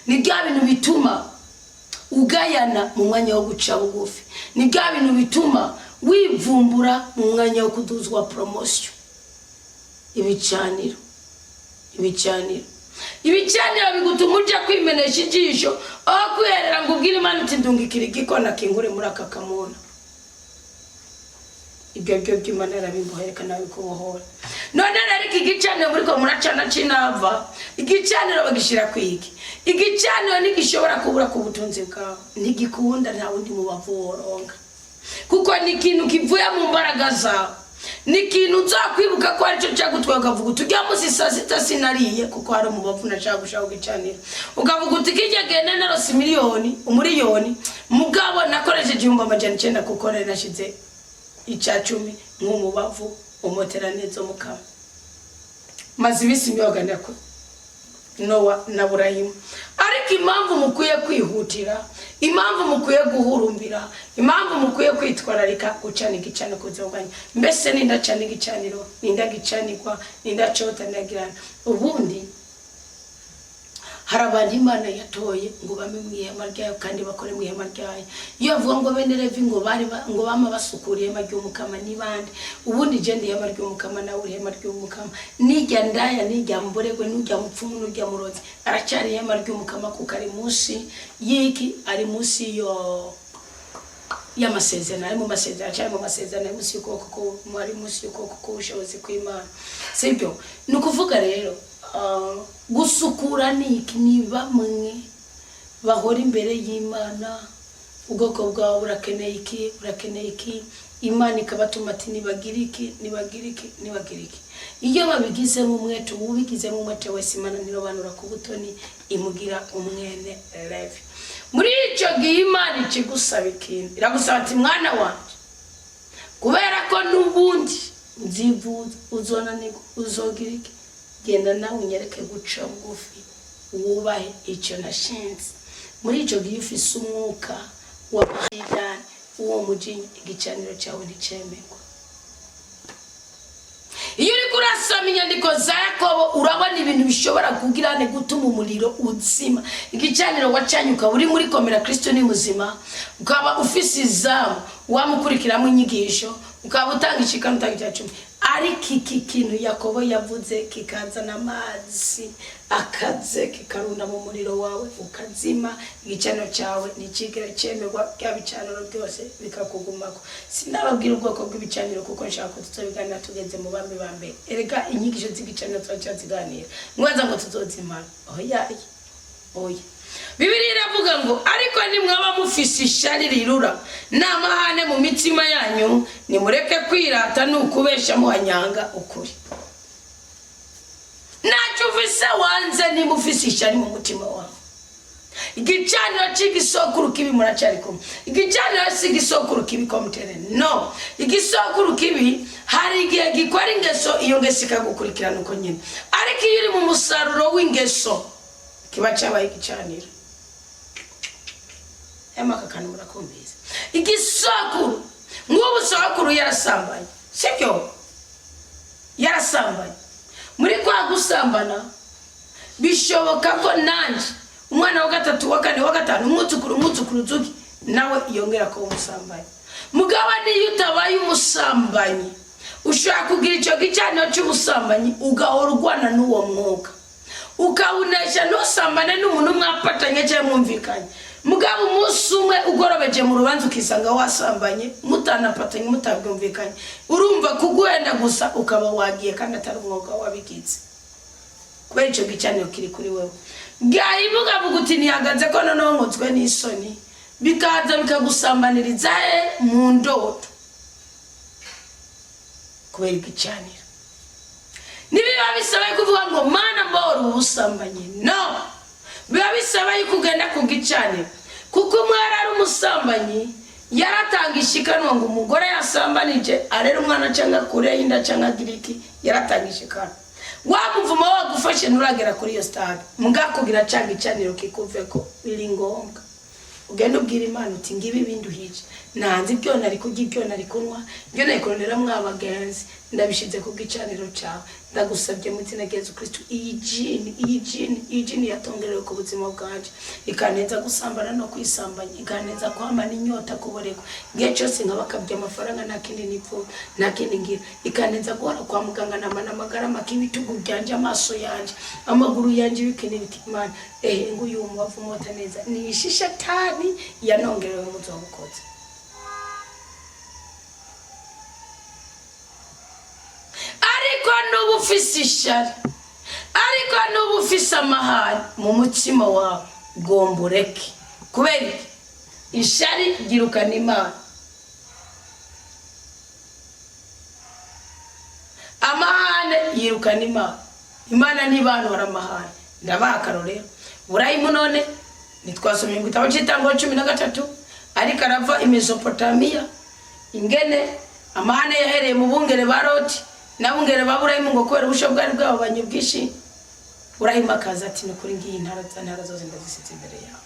ni bya bintu bituma ugayana mu mwanya wo guca bugufi ni bya bintu bituma wivumbura mu mwanya wo kuduzwa promotion ibicaniro bigutuma ujya kwimenesha ijisho aho kwiherera ngo ubwire Imana uti ndungikira igikona kingure muri aka kamuna ibyo by'Imana yarabimbohereka nawe kubohora none rero iki gicaniro muri ko muracana cinava igicaniro bagishira kwiki igicaniro nigishobora kubura ku butunzi bwawe ntigikunda nta wundi mu bavuronga kuko ni ikintu kivuye mu mbaraga zawe nikintu nzakwibuka ko aricyo cyagutwaye ukavuga tujya musi saa sita sinariye kuko hari umubavu nashaka gushaka gicanira ukavuga uti kijya genda narose umuriyoni mugabo nakoresheje 1900 kuko nashize icacumi nk'umubavu umotera neza mukama maze ibisi myoganira ko Nowa na Burahimu ariko impamvu mukwiye kwihutira impamvu mukwiye guhurumbira impamvu mukwiye kwitwararika gucana igicano kuzonganya mbese nindacana igicaniro nindagicanirwa nindacota ndagirana ubundi harabandi Imana yatoye ngo bame mu ihema ryayo kandi bakore mu ihema ryayo iyo avuga ngo bene Levi ngo bama basukuriye ihema ry'umukama nibande ubundi je ndi ihema ry'umukama nawe ihema ry'umukama nijya ndaya nijya mboregwe nujya mupfumu nujya murozi aracyari ihema ry'umukama kuko ari munsi yiki ari munsi yo y'amasezerano ari mu masezerano cyangwa mu masezerano munsi y'ukuboko ko ari munsi y'ukuboko ko ubushobozi kw'Imana sibyo nukuvuga rero gusukura ni bamwe bahora imbere y'Imana ubwoko bwawe burakeneye iki Imana ikabatuma ati nibagiriki iyo babigizemo umwete ubigizemo umwete wese Imana nirobanura ku butoni imugira umwene Levi muri icyo gihe Imana ikigusaba ikintu iragusaba ati mwana wanje kubera ko n'ubundi nzivuza uzonanirwa uzogira iki genda nawe unyereke guca bugufi wubahe icyo nashinze muri icyo gihe ufise umwuka w'amahirane uwo mujinya igicaniro cyawe nticemerwa. Iyo uri kurasoma inyandiko za Yakobo urabona ibintu bishobora kugirane gutuma umuriro uzima. Igicaniro wacanye ukaba uri muri komera Kristo ni muzima, ukaba ufise izamu wamukurikiramo inyigisho, ukaba utanga ishikano utanga icyacumi. Ariko iki kintu Yakobo yavuze kikazana amazi akaze kikarunda mu muriro wawe ukazima, igicaniro cyawe nikigera cyemerwa byabicaniro byose bikakugumako. Sinababwira ubwoko bw'ibicaniro kuko nshaka ko tuzobiganira tugeze mu bambe bambe. Erega inyigisho z'igicaniro turacaziganira mwaza ngo tuzozimara. Oya Bibiliya iravuga ngo ariko nimwaba mufise ishari rirura n'amahane mu mitima yanyu nimureke kwirata n'ukubesha muhanyanga ukuri. Ntacyo ufise wanze niba ufise ishari mu mutima wawe. Igicaniro cy'igisokuru kibi muracari kumwe. Igicaniro cy'igisokuru kibi komutere no. Igisokuru kibi hari igihe gikora ingeso iyo ngeso ikagukurikirana uko nyine. Ariko iyo uri mu musaruro w'ingeso kiba cyabaye igicaniro. Amakakano murakumbiza. Igisokuru nk'ubu sokuru yarasambanye. Sibyo? Yarasambanye. Muri kwa gusambana bishoboka ko nanje umwana wa gatatu wa kane wa gatanu umwuzukuru zuki nawe yongera ko umusambanyi. Mugabo niyo utabaye umusambanyi ushaka kugira icyo gicaniro cy'ubusambanyi ugahora urwana n'uwo mwuka ukawunesha ntusambane n'umuntu mwapatanye cyangwa mwumvikanye. Mugabo umunsi umwe ugorobeje mu rubanza ukisanga wasambanye mutanapatanye mutabwumvikanye urumva kuguhenda gusa ukaba wagiye kandi atari umwuga wabigitse. Kubera icyo gicaniro kiri kuri wewe bwayivuga buguti ntihagaze ko noneho nkozwe n'isoni bikaza bikagusambaniriza mu ndoto kubera igicaniro. Nibiba bisaba kuvuga ngo mana mbora ubusambanye no, biba bisaba kugenda ku gicaniro kuko umwari ari umusambanyi yaratanga ishikano ngo umugore yasambanije arera umwana cyangwa kure y'inda cyangwa giriki yaratanga ishikano. Wamuvuma wagufashe nuragera kuri iyo stade mugakugira cyangwa icaniro kikuve ko biri ngombwa ugenda ubwira Imana uti ngibi bindu hije nanzi byo nari kurya ibyo nari kunwa byo nari kuronera mwabagenzi ndabishize ku gicaniro cyawe ndagusabye mu izina rya Yesu Kristo iyi jini yatongerewe ku buzima bwanje ikaneza gusambana no kwisambanya ikaneza kwamana inyota kuboreko ngiye cyose nkabakabye amafaranga nakindi nipfu nakindi ngira ikaneza guhora kwa muganga namana magara makibitugu byanje amaso yanje amaguru yanje bikene bitimana nguyu umubavu mota neza ni shishatani yanongerewe mu zobukoze. Ariko n'ubu ufise ishari ariko n'ubu ufise amahane mu mutima wawe gomboreke kubera ishari girukana Imana. Amahane yirukana Imana. Imana n'ibanu baramahane. Ndabakarorero Burayimu none nitwasomye ngitabo cy'Itango 13 ariko arava Mesopotamiya ingene amahane yahereye mu bungere ba Loti nabungere ba Burayimu ngo kwera ubusho bwari bwabanye bwishi. Burayimu akaza ati nukuri ngiyi ntara zose ndazisize imbere yawe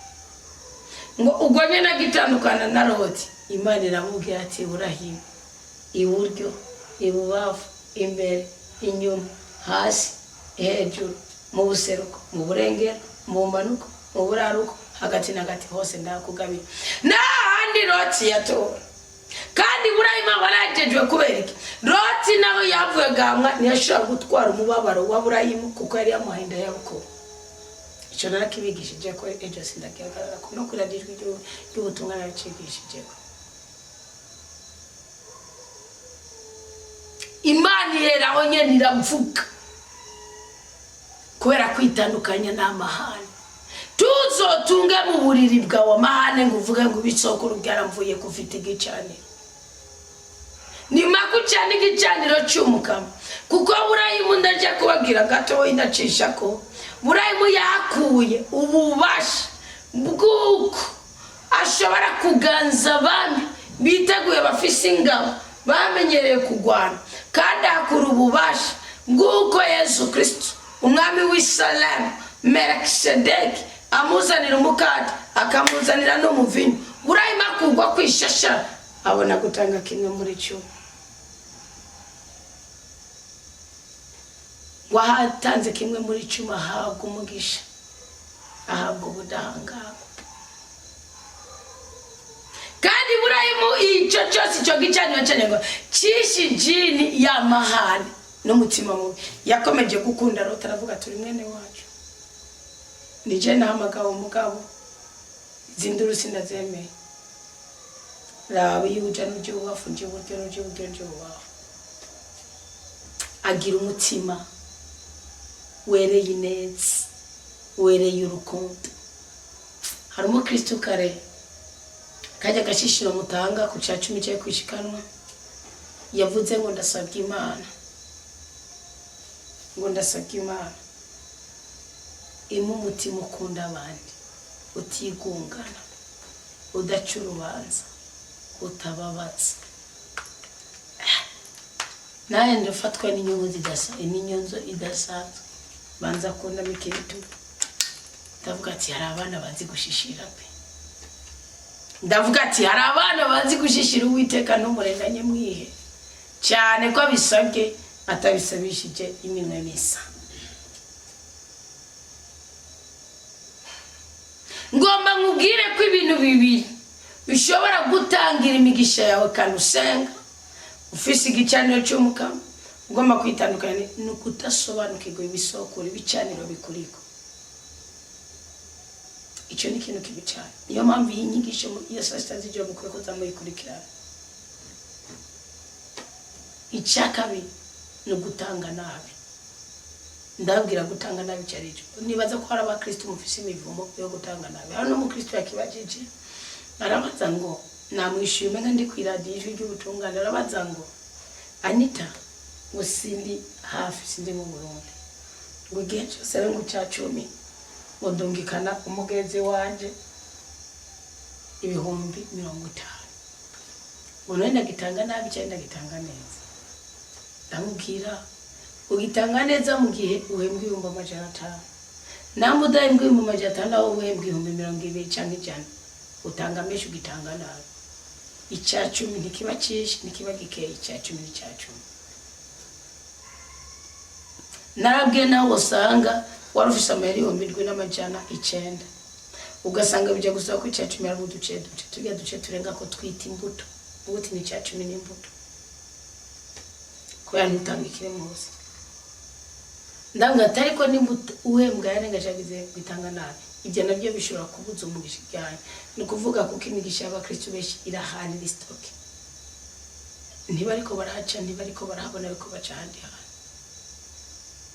ngo ugwanye na gitandukana na Loti. Imana iramubwira ati Burayimu iburyo ibubavu imbere inyuma hasi hejuru mu buseruko mu burengero mu manuko mu buraruko hagati na gati hose ndakugabira n'ahandi Loti yatora. Kandi Burayimu warajejwe kubera iki Loti naho yavuye gamwa ntiyashobora gutwara umubabaro wa Burayimu kuko yari yamuhinda yabuko. Icyo narakibigishije ko ejo sindakihagarara ko no kuradijwe y'ubutumwa naracigishije ko Imana yeraho nyene iravuga kubera kwitandukanya n'amahane. Tuzotunge mu buriri bwawe amahane ngo uvuge ngo ibisokuru byaramvuye kufite igicaniro. Ni makucyane igicaniro cy'umukama kuko Burayimu ndaje kubabwira gato indacisha ko Burayimu yakuye ububasha bw'uko ashobora kuganza abami biteguye bafise ingabo bamenyereye kugwana kandi akura ububasha bw'uko Yesu Kristo umwami w'Isalemu Melkisedeki amuzanira umukate akamuzanira n'umuvinyu Burahima kugwa kwishasha abona gutanga kimwe muri cyo wahatanze kimwe muri cyo ahabwa umugisha ahabwa ubudahangarwa kandi Burahimu icyo cyose cyo gicanyo cyanengo cishi jini y'amahane n'umutima mubi yakomeje gukunda Loti aravuga turi mwene wacu nije nahamagawe umugabo zinduru sinazemeye rawe yuja n'ujye wafunje buryo n'ujye wawe agira umutima wereye ineza wereye urukundo hari umukristo kare kajya gashishiro mutanga ku cya 10 cyo kwishikanwa yavuze ngo ndasabye Imana imu mutima ukunda abandi utigungana udaca urubanza utababatse naye ndafatwa n'inyonzo idasanzwe banza kunda mikiritu ndavuga ati hari abana bazi gushishira pe ndavuga ati hari abana bazi gushishira Uwiteka n'umurenganye mwihe cyane ko bisabye atabisabishije iminwe misa ngomba nkubwire ko ibintu bibiri bishobora gutangira imigisha yawe kandi usenga ufise igicaniro cy'umukama ugomba kwitandukanya no kutasobanukirwa ibisokora ibicaniro bikuriko icyo ni ikintu kibi cyane niyo mpamvu iyi nyigisho ya saa sita z'ijoro mukwiye kuza muyikurikirana icya kabiri no gutanga nabi ndabwira gutanga nabi cyaricyo nibaza ko hari abakristo mufise imivumo yo gutanga nabi hano umukristo yakibajije arabaza ngo namwishyuye umenga ndi ku iradiyo ijwi ry'ubutungane arabaza ngo Anita ngo sindi hafi sindi mu Burundi ngo igihe cyose ari ngo cya 10 ngo ndungikana umugeze wanje 50,000 ngo nenda gitanga nabi cyane ndagitanga neza ndamubwira ugitanga neza mu gihe uhembwe 500 namwe udahembwe 500 nawe uhembwe 20,000 cyangwa ijana utanga menshi ugitanga nabi icya 10 ntikiba cyinshi ntikiba gikeye icya 10 n'icya 10 narabwiye nawe usanga warufise amayeri 7,900 ugasanga bijya gusaba ko icya 10 ari uduce tujya duce turenga ko twita imbuto ubuti ni icya 10 n'imbuto ko yanutanga ikire muzi ndanga atari ko n'imbuto uhembwa yarengaje bitanga nabi ibyo nabyo bishobora kubuza umugisha cyane no kuvuga kuko imigisha y'abakristo benshi irahana listoke ntibariko barahaca ntibariko barahabona ariko baca handi handi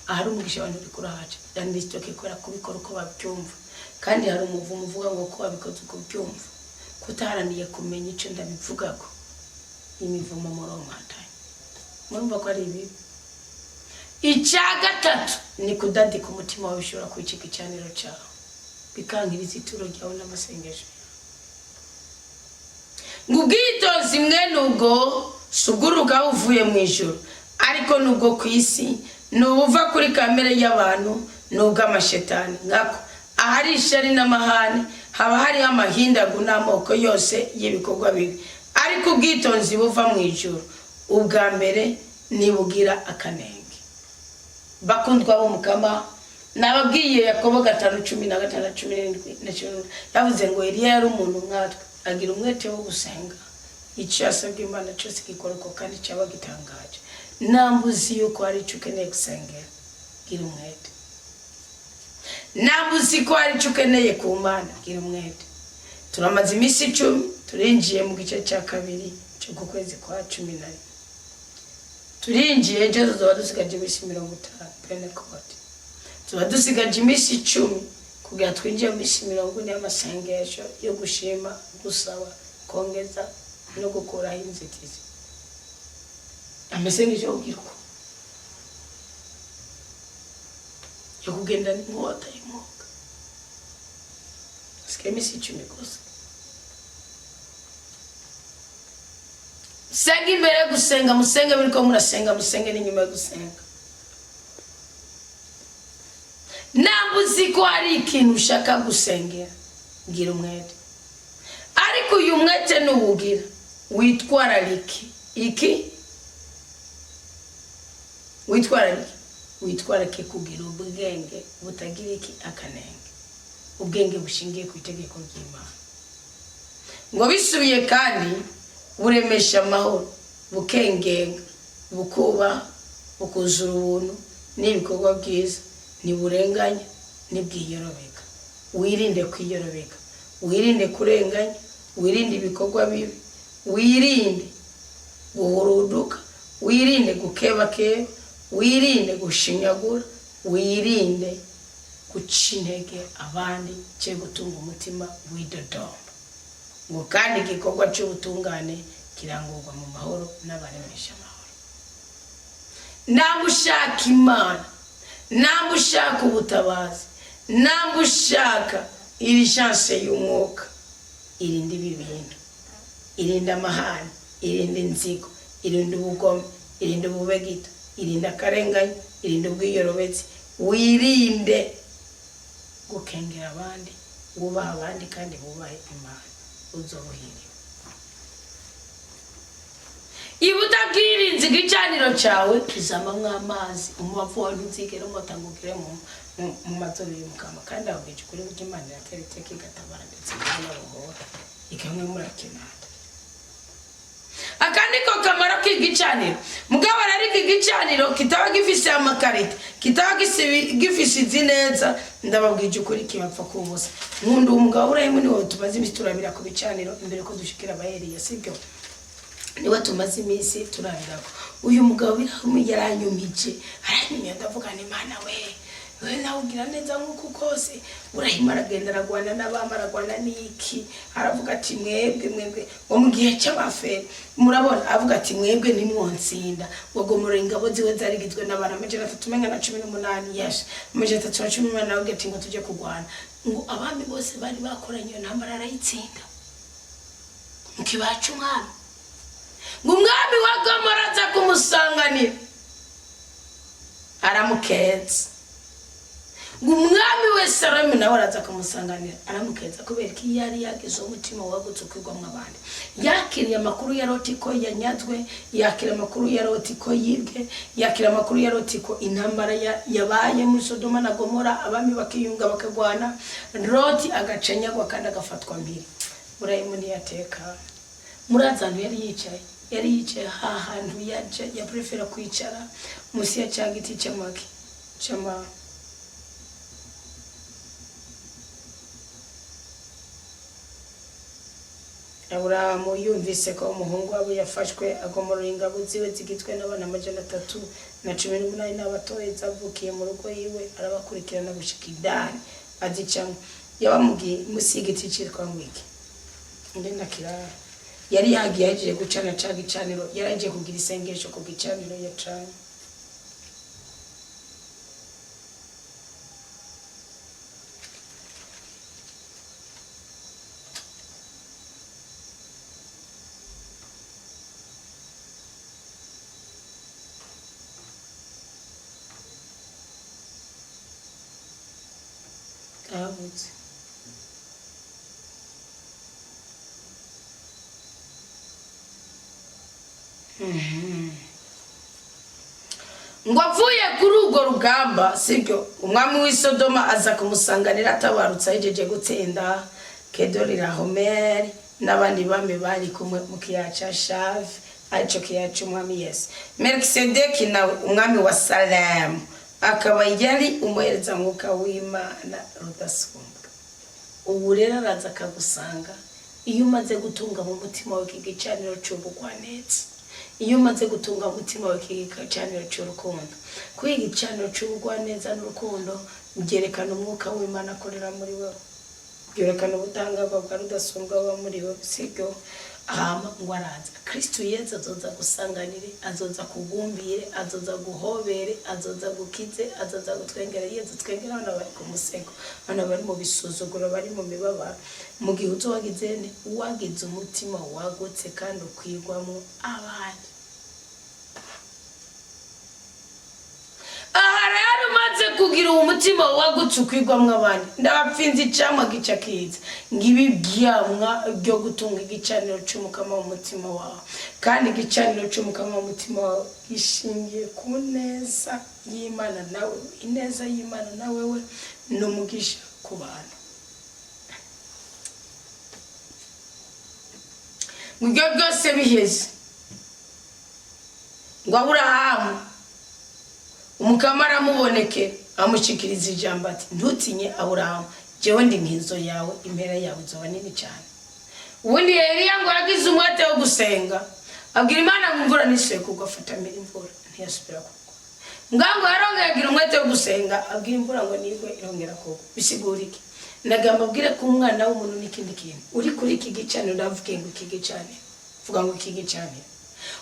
ahari umugisha abantu uri kurahaca yani listoke kora kubikora uko babyumva kandi hari umuvumo uvuga ngo ko wabikoze uko byumva kutaharaniye kumenya icyo ndabivuga ko imivumo moronkataye murumva ko ari ibi icya gatatu ni kudadika umutima wawe ushobora kwicika icyaniro cyawe bikankiriza ituro ryawe n'amasengesho ngubwitonzi mwe nubwo suguruka uvuye mu ijuru ariko nubwo ku isi nubuva kuri kamere y'abantu nubwo amashetani ngako ahari ishari n'amahane haba hari amahindagu n'amoko yose y'ibikorwa bibi ariko ubwitonzi buva mu ijuru ubwa mbere nibugira akanenge bakundwa bo mukama nababwiye Yakobo 5:16-17 yavuze ngo Eliya yari umuntu mwatwe agira umwete wo gusenga icyo yasabye Imana cyose gikoroko kandi cyaba gitangaje nambuzi yuko ari cyo ukeneye gusengera gira umwete nambuzi ko ari cyo ukeneye ku Mana gira umwete turamaze iminsi 10 turinjiye mu gice cya kabiri cyo ku kwezi kwa 11 turinjiye ejo tuzoba dusigaje iminsi 50 Pentecost tuba dusigaje iminsi 10 kugira twinjiye mu minsi 40 y'amasengesho yo gushima gusaba kongeza no gukora inzitizi amasengesho y'ubwirwa yo kugenda n'inkota y'umwuka sigaye iminsi 10 gusa senga imbere gusenga musenge biriko murasenga musenge n'inyuma gusenga nambuzi ko ari ikintu ushaka gusengera ngira umwete ariko uyu mwete n'ubugira witwarariki iki witwarariki kugira ubwenge butagira iki akanenge ubwenge bushingiye ku itegeko ry'Imana ngo bisubiye kandi buremesha amahoro bukengenga bukuba bukuzura ubuntu n'ibikorwa byiza niburenganya nibwiyorobeka wirinde kwiyorobeka wirinde kurenganya wirinde ibikorwa bibi wirinde guhuruduka wirinde gukebakeba wirinde gushinyagura wirinde guca intege abandi cyo gutunga umutima widodomba ngo kandi igikorwa cy'ubutungane kirangurwa mu mahoro n'abaremesha amahoro namushaka Imana namushaka ubutabazi namushaka iri chance y'umwuka irinde ibintu irinde amahane irinde inzigo irinde ubugome irinde ububegito irinde akarenganya irinde ubwiyorobetse wirinde gukengera abandi wubaha abandi kandi wubahe Imana uzobuhire ibudabwirinze igicaniro cyawe kizamamwe amazi umubavu wawe ntuzigere umutangukire mu mazuru y'umukama kandi ahubwo kuri buryo Imana iratera iteka igatabara ndetse n'abaruhora ikamwe murakenada akandi ko kamaro k'igicaniro mugabo ari igicaniro kitaba gifise amakarita kitaba gifise izi neza ndababwije ukuri kibapfa kubusa nkundu umugabo urahimwe niwe tumaze imisi turabira ku bicaniro imbere ko dushikira abayeriya sibyo niwe tumaze imisi turabirako uyu mugabo birahumye yaranyumije aranyumye ndavuga ni Imana we nawe ugira neza nk'uko kose urahima aragenda aragwana n'abamaragwana n'iki aravuga ati mwebwe wo mu gihe cy'amafere murabona avuga ati mwebwe nimwonsinda wagomora ingabo ziwe zarigizwe n'abana 318 yes 318 nawe ugati ngo tuje kugwana ngo abami bose bari bakoranye iyo ntambara arayitsinda mukibacu umwami ngo umwami wa Gomora aza kumusanganira aramukeza ngo umwami wese Salomo nawe araza kumusanganira aramukeza kubera ko yari yagize umutima wagutse kwigwamwe abandi yakiriye amakuru ya Loti ko yanyazwe yakira amakuru ya Loti ko yibwe yakira amakuru ya Loti ko intambara yabaye muri Sodoma na Gomora abami bakiyunga bakagwana Loti agacanyagwa kandi agafatwa mbiri Burayimu ntiyateka murazantu yari yicaye hahantu ya prefera kwicara musi ya cyagiti cy'amaki cyama Aburahamu yumvise ko umuhungu wabo yafashwe agomora ingabo ziwe zigitwe n'abana 318 n'abatoye zavukiye mu rugo yiwe arabakurikirana gushika idani azicamo yabamugiye musigiti cyitwa ngwiki ngenda kirara yari yagiye aje gucana cagicaniro yaraje kugira isengesho ku gicaniro yacanye Abutse ngo avuye kuri urwo rugamba sibyo umwami w'Isodoma aza kumusanganira atabarutse ahejeje gutsinda Kedorirahomer n'abandi bami bari kumwe mu kiyaca Shav arico kiyaca umwami Yesu Melkisedeki nawe umwami wa Salemu akaba yari umuhereza mwuka w'Imana rudasumbwa ubu rero araza akagusanga iyo umaze gutunga mu mutima wawe igicaniro cy'ubugwaneza iyo umaze gutunga mu mutima wawe igicaniro cy'urukundo kwiga igicaniro cy'ubugwaneza n'urukundo byerekana umwuka w'Imana akorera muri wowe byerekana ubutangarwa bwa rudasumbwa buba muri wowe sibyo hama ngo araza. Kristo Yesu azoza gusanganire, azoza kugumbire, azoza guhobere, azoza gukize, azoza gutwengera. Yesu twengera abana bari ku musego, abana bari mu bisuzuguro, bari mu mibabaro. Mu gihe uzogizene wagize umutima wagutse kandi ukwigwamo abandi. Rero maze kugira umutima wagutse ukwigwamwe abandi, ndabapfinze icamwa gica kiza ngibi byamwa byo gutunga igicaniro cy'umukama mu mutima wawe, kandi igicaniro cy'umukama mu mutima wawe gishingiye ku neza y'Imana nawe. Ineza y'Imana nawe we n'umugisha ku bantu. Ngibyo byose biheze ngo Aburahamu umukama aramubonekera amushikiriza ijambo ati, ntutinye Aburahamu, jewe ndi nk'inzo yawe, impera yawe izoba nini cyane. Ubundi Eliya ngo yagize umwete wo gusenga, abwira Imana ngo imvura nisuye kugwa, afata imvura ntiyasubira kugwa. Ngango yarongera agira umwete wo gusenga, abwira imvura ngo nigwe, irongera kugwa. Bisigura iki? Nagamba abwire ko umwana w'umuntu n'ikindi kintu. Uri kuri iki gicaniro, ndavuge ngo iki gicaniro, vuga ngo iki gicaniro.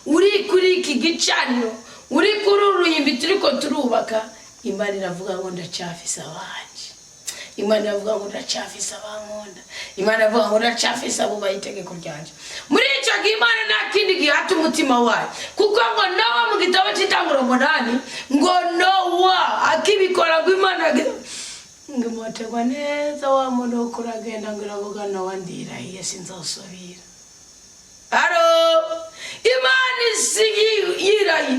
Uri kuri iki gicaniro, uri kuri uruyimbi turiko turubaka, Imana iravuga ngo ndacyafise abanje. Imana iravuga ngo ndacyafise abankunda. Imana iravuga ngo ndacyafise abo bayitegeko ryanje. Muri icyo gihe Imana nta kindi gihata umutima wayo, kuko ngo Nowa mu gitabo cy'Itanguriro 8 ngo Nowa akibikora ngo Imana ngo mutegwa neza wa muntu kuragenda ngo iravuga Nowa ndirahiye sinzosubira. Imana yirayi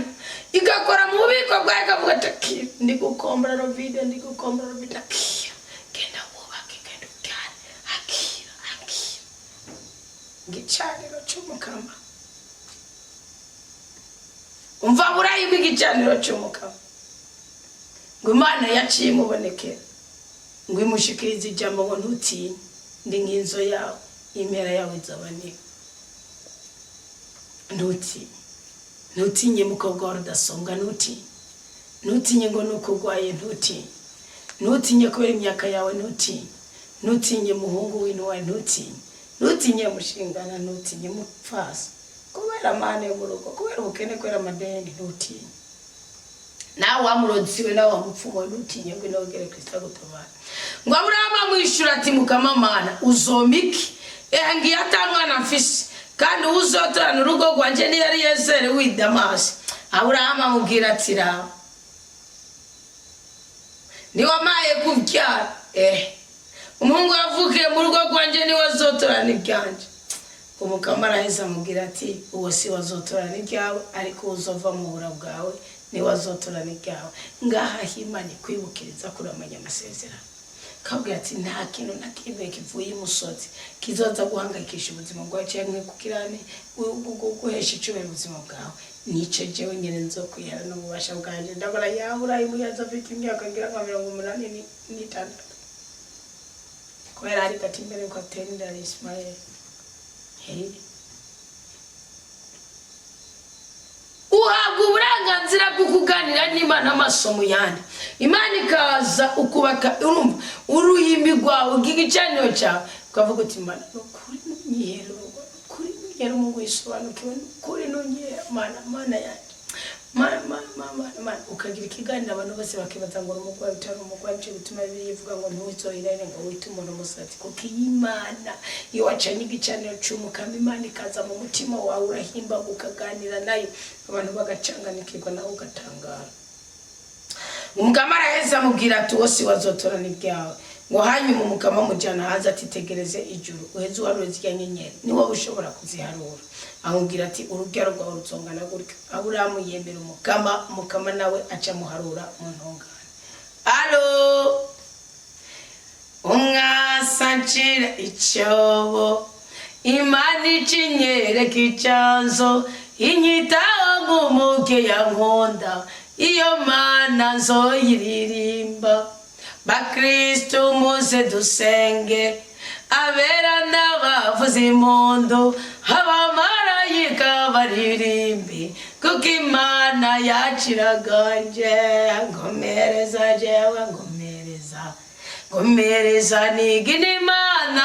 igakora mu bubiko bwayo, ikavuga ati ndi gukombora Rovide, ndi gukombora Rovide, akira genda wubake, genda ubyare, akira igicaniro cy'umukama. Umva Aburahamu igicaniro cy'umukama, ngo Imana yaciye imubonekera ngo imushikirize ijambo ngo ntutinye, ndi nk'inzo yawe, impera yawe izoba nini. Ntutinye mukobwa wa Rudasonga, ntutinye ngo nuko urwaye, ntutinye kubera imyaka yawe, ntutinye muhungu w'intwari, ntutinye mushingana, ntutinye mupfasi kubera amane mu rugo, kubera ubukene, kubera amadeni, ntutinye. Nawe wamurodziwe, nawe wamupfumo, ntutinye ngo inogere Kristo agutabara. Ngo Aburahamu amwishura ati, mukama Mana uzombiki ngiye atamwana mfise, kandi uzotorana urugo rwanje ni Eliyezeri w'i Damasi. Aburahamu amubwira ati, raba niwamaye kubyara, umuhungu yavukiye mu rugo rwanje niwe azotorana ibyanje. Umukama araheza amubwira ati, uwo si wazotorana ibyawe, ariko uzova mu bura bwawe niwe azotorana ibyawe. Ngaha Imana ikwibukiriza kuramanya amasezerano, kabwira ati nta kintu na kimwe kivuye imusozi kizoza guhangayikisha ubuzima bwawe cyangwa kukirane guhesha icyubahiro ubuzima bwawe. Nico jewe nyene nzokwihara no bubasha bwanje. Ndabara ya Aburahamu yaza afite imyaka ngira nka 86 kubera ari kati mbere ko atenda Ismael. Uhabwa uburenganzira bwo kuganira n'Imana amasomo yandi. Imana ikaza ukubaka urumva uruhimbi rwawe gigicaniro cyawe, ukavuga uti Imana ukuri n'nyero, ukuri n'nyero mu gusobanukiwe, ukuri n'nyero Mana yandi. Mana ukagira ikiganiro abantu bose bakibaza ngo umugwayi utari umugwayi, cyo bituma bivuga ngo ntuzoirane ngo wite umuntu musati, kuko Imana iyo wacanye igicaniro cy'umukama, Imana ikaza mu mutima wawe, urahimba ukaganira nayo, abantu bagacanganikirwa nawe ugatangara. Umukama araheza amubwira ati, wose wazotorana ibyawe. Ngo hanyuma umukama mujyana haza ati, tegereze ijuru uheze uharure zirya nyenyeri, ni wowe ushobora kuziharura. Amubwira ati, urubyaro rwawe ruzongana gutyo. Aburahamu yemera umukama nawe aca muharura mu ntungane. Umwasancira icyobo, Imana ikinyereka icyanzo, inyitaho nk'umuge ya nkunda, iyo Mana nzoyiririmba. Bakristo muze dusenge, abera n'abavuza impundu, abamarayika baririmbe, kuko Imana yaciraganje. Ngomereza jewe ngomereza nigina Imana,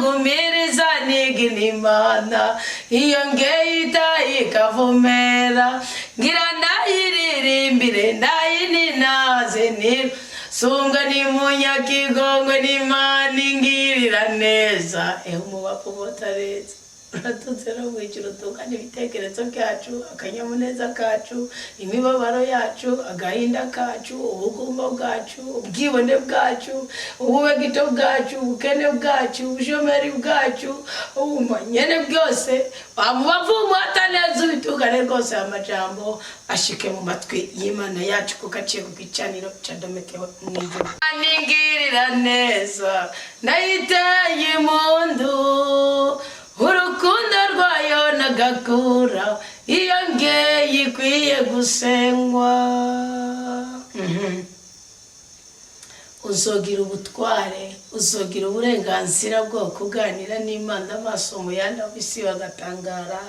gumiriza niginimana iyo ngeita ikavumera ngira ndayiririmbire ndayininaze niro sunga ni munyakigongwe n'Imana ingirira neza umubavu botareza uratutse no mwijuru tukana ibitekerezo byacu akanyamuneza kacu imibabaro yacu agahinda kacu ubugumba bwacu ubwibone bwacu ububegito bwacu ubukene bwacu ubushomeri bwacu ubumanyene bwose amubavu mwataneza ubitugane rwose amajambo ashike mu matwi y'Imana yacu kuko aciye ku gicaniro cadomekewe mw'ijuru aningirira neza nayiteye impundu urukundo rwayo nagakura iyo ngeye ikwiye gusengwa uzogira ubutware uzogira uburenganzira bwo kuganira n'Imana amaso mu yandi abisi bagatangara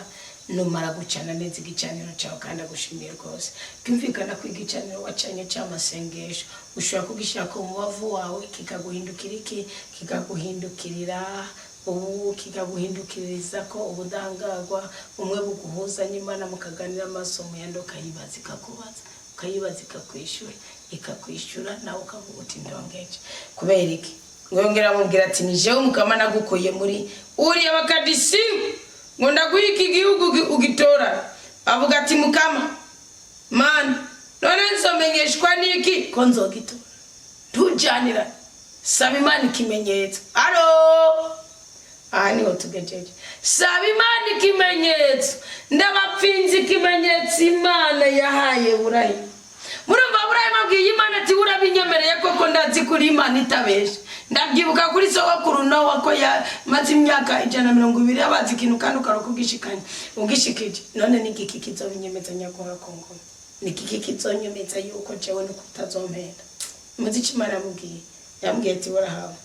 numara gucana neza igicaniro cyawe kandi agushimiye rwose kimvikana ko igicaniro wacanye cy'amasengesho ushobora kugishyira ku mubavu wawe kikaguhindukira iki kikaguhindukirira ubu kikaguhindukiriza ko ubudangarwa umwe buguhuza n'Imana mukaganira amaso mu yandi ukayibaza ikakubaza ukayibaza ikakwishura ikakwishura nawe ukavuga uti ndongeje kubera iki ngongera mubwira ati ni jewe Mukama nagukoye muri uriya bakadisi ngo ndaguha iki gihugu ugitora avuga ati Mukama Mana none nzomenyeshwa niki ko nzogitora tujanira saba Imana ikimenyetso niho tugejeje saba Imana ikimenyetso ndabapfinze ikimenyetso Imana yahaye Burayimu murumva Burayimu abwiye Imana ati urabinyemereye koko ndazi kuri Imana itabesha ndabyibuka kuri sogokuru Nowa ko yamaze imyaka 120 abazi ikintu kandi ukarokugishikanya ugishikije none ni iki kizobinyemeza nyakora kongo ni iki kizonyemeza yuko jewe no kutazompenda muzi Imana yambwiye ati warahawe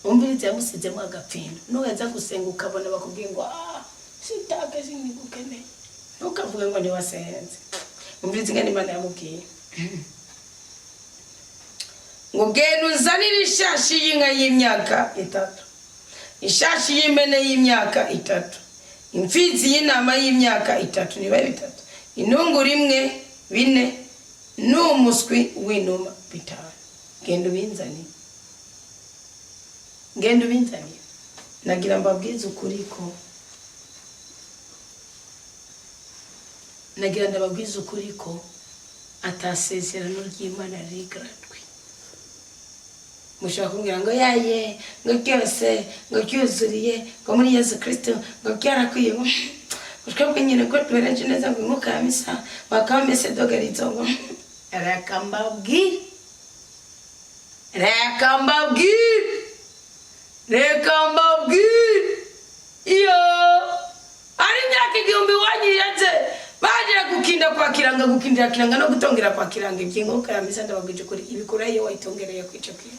umbirize yamusizemo agapfindo nuweza gusenga ukabona bakubwiye ngo sitake sinigukene ntukavuge ngo ntiwasenze umbirize ngene Imana yamubwiye ngo genda uzanire ishashi y'inka y'imyaka 3 ishashi y'imene y'imyaka 3 imfizi y'intama y'imyaka 3 niba 3 intunguru imwe 4 n'umuswi w'inuma 5 genda ubinzanire ngendo binzaniye nagira mbabwize ukuri ko nagira ndababwize ukuri ko atasezerano ry'Imana rigaratwe mushaka kumbwira ngo yaye ngo cyose ngo cyuzuriye ngo muri Yesu Kristo ngo cyarakwiye ngo ushaka nyine ko twereje neza ngo mukamisa bakamese dogarizo ngo reka mbabwire iyo ari imyaka 1000 wanyiraze bagira gukinda kwa kiranga gukindira kiranga no gutongera kwa kiranga ibyingo kamisa ndabagije kuri ibikora iyo wayitongereye kwica kwiye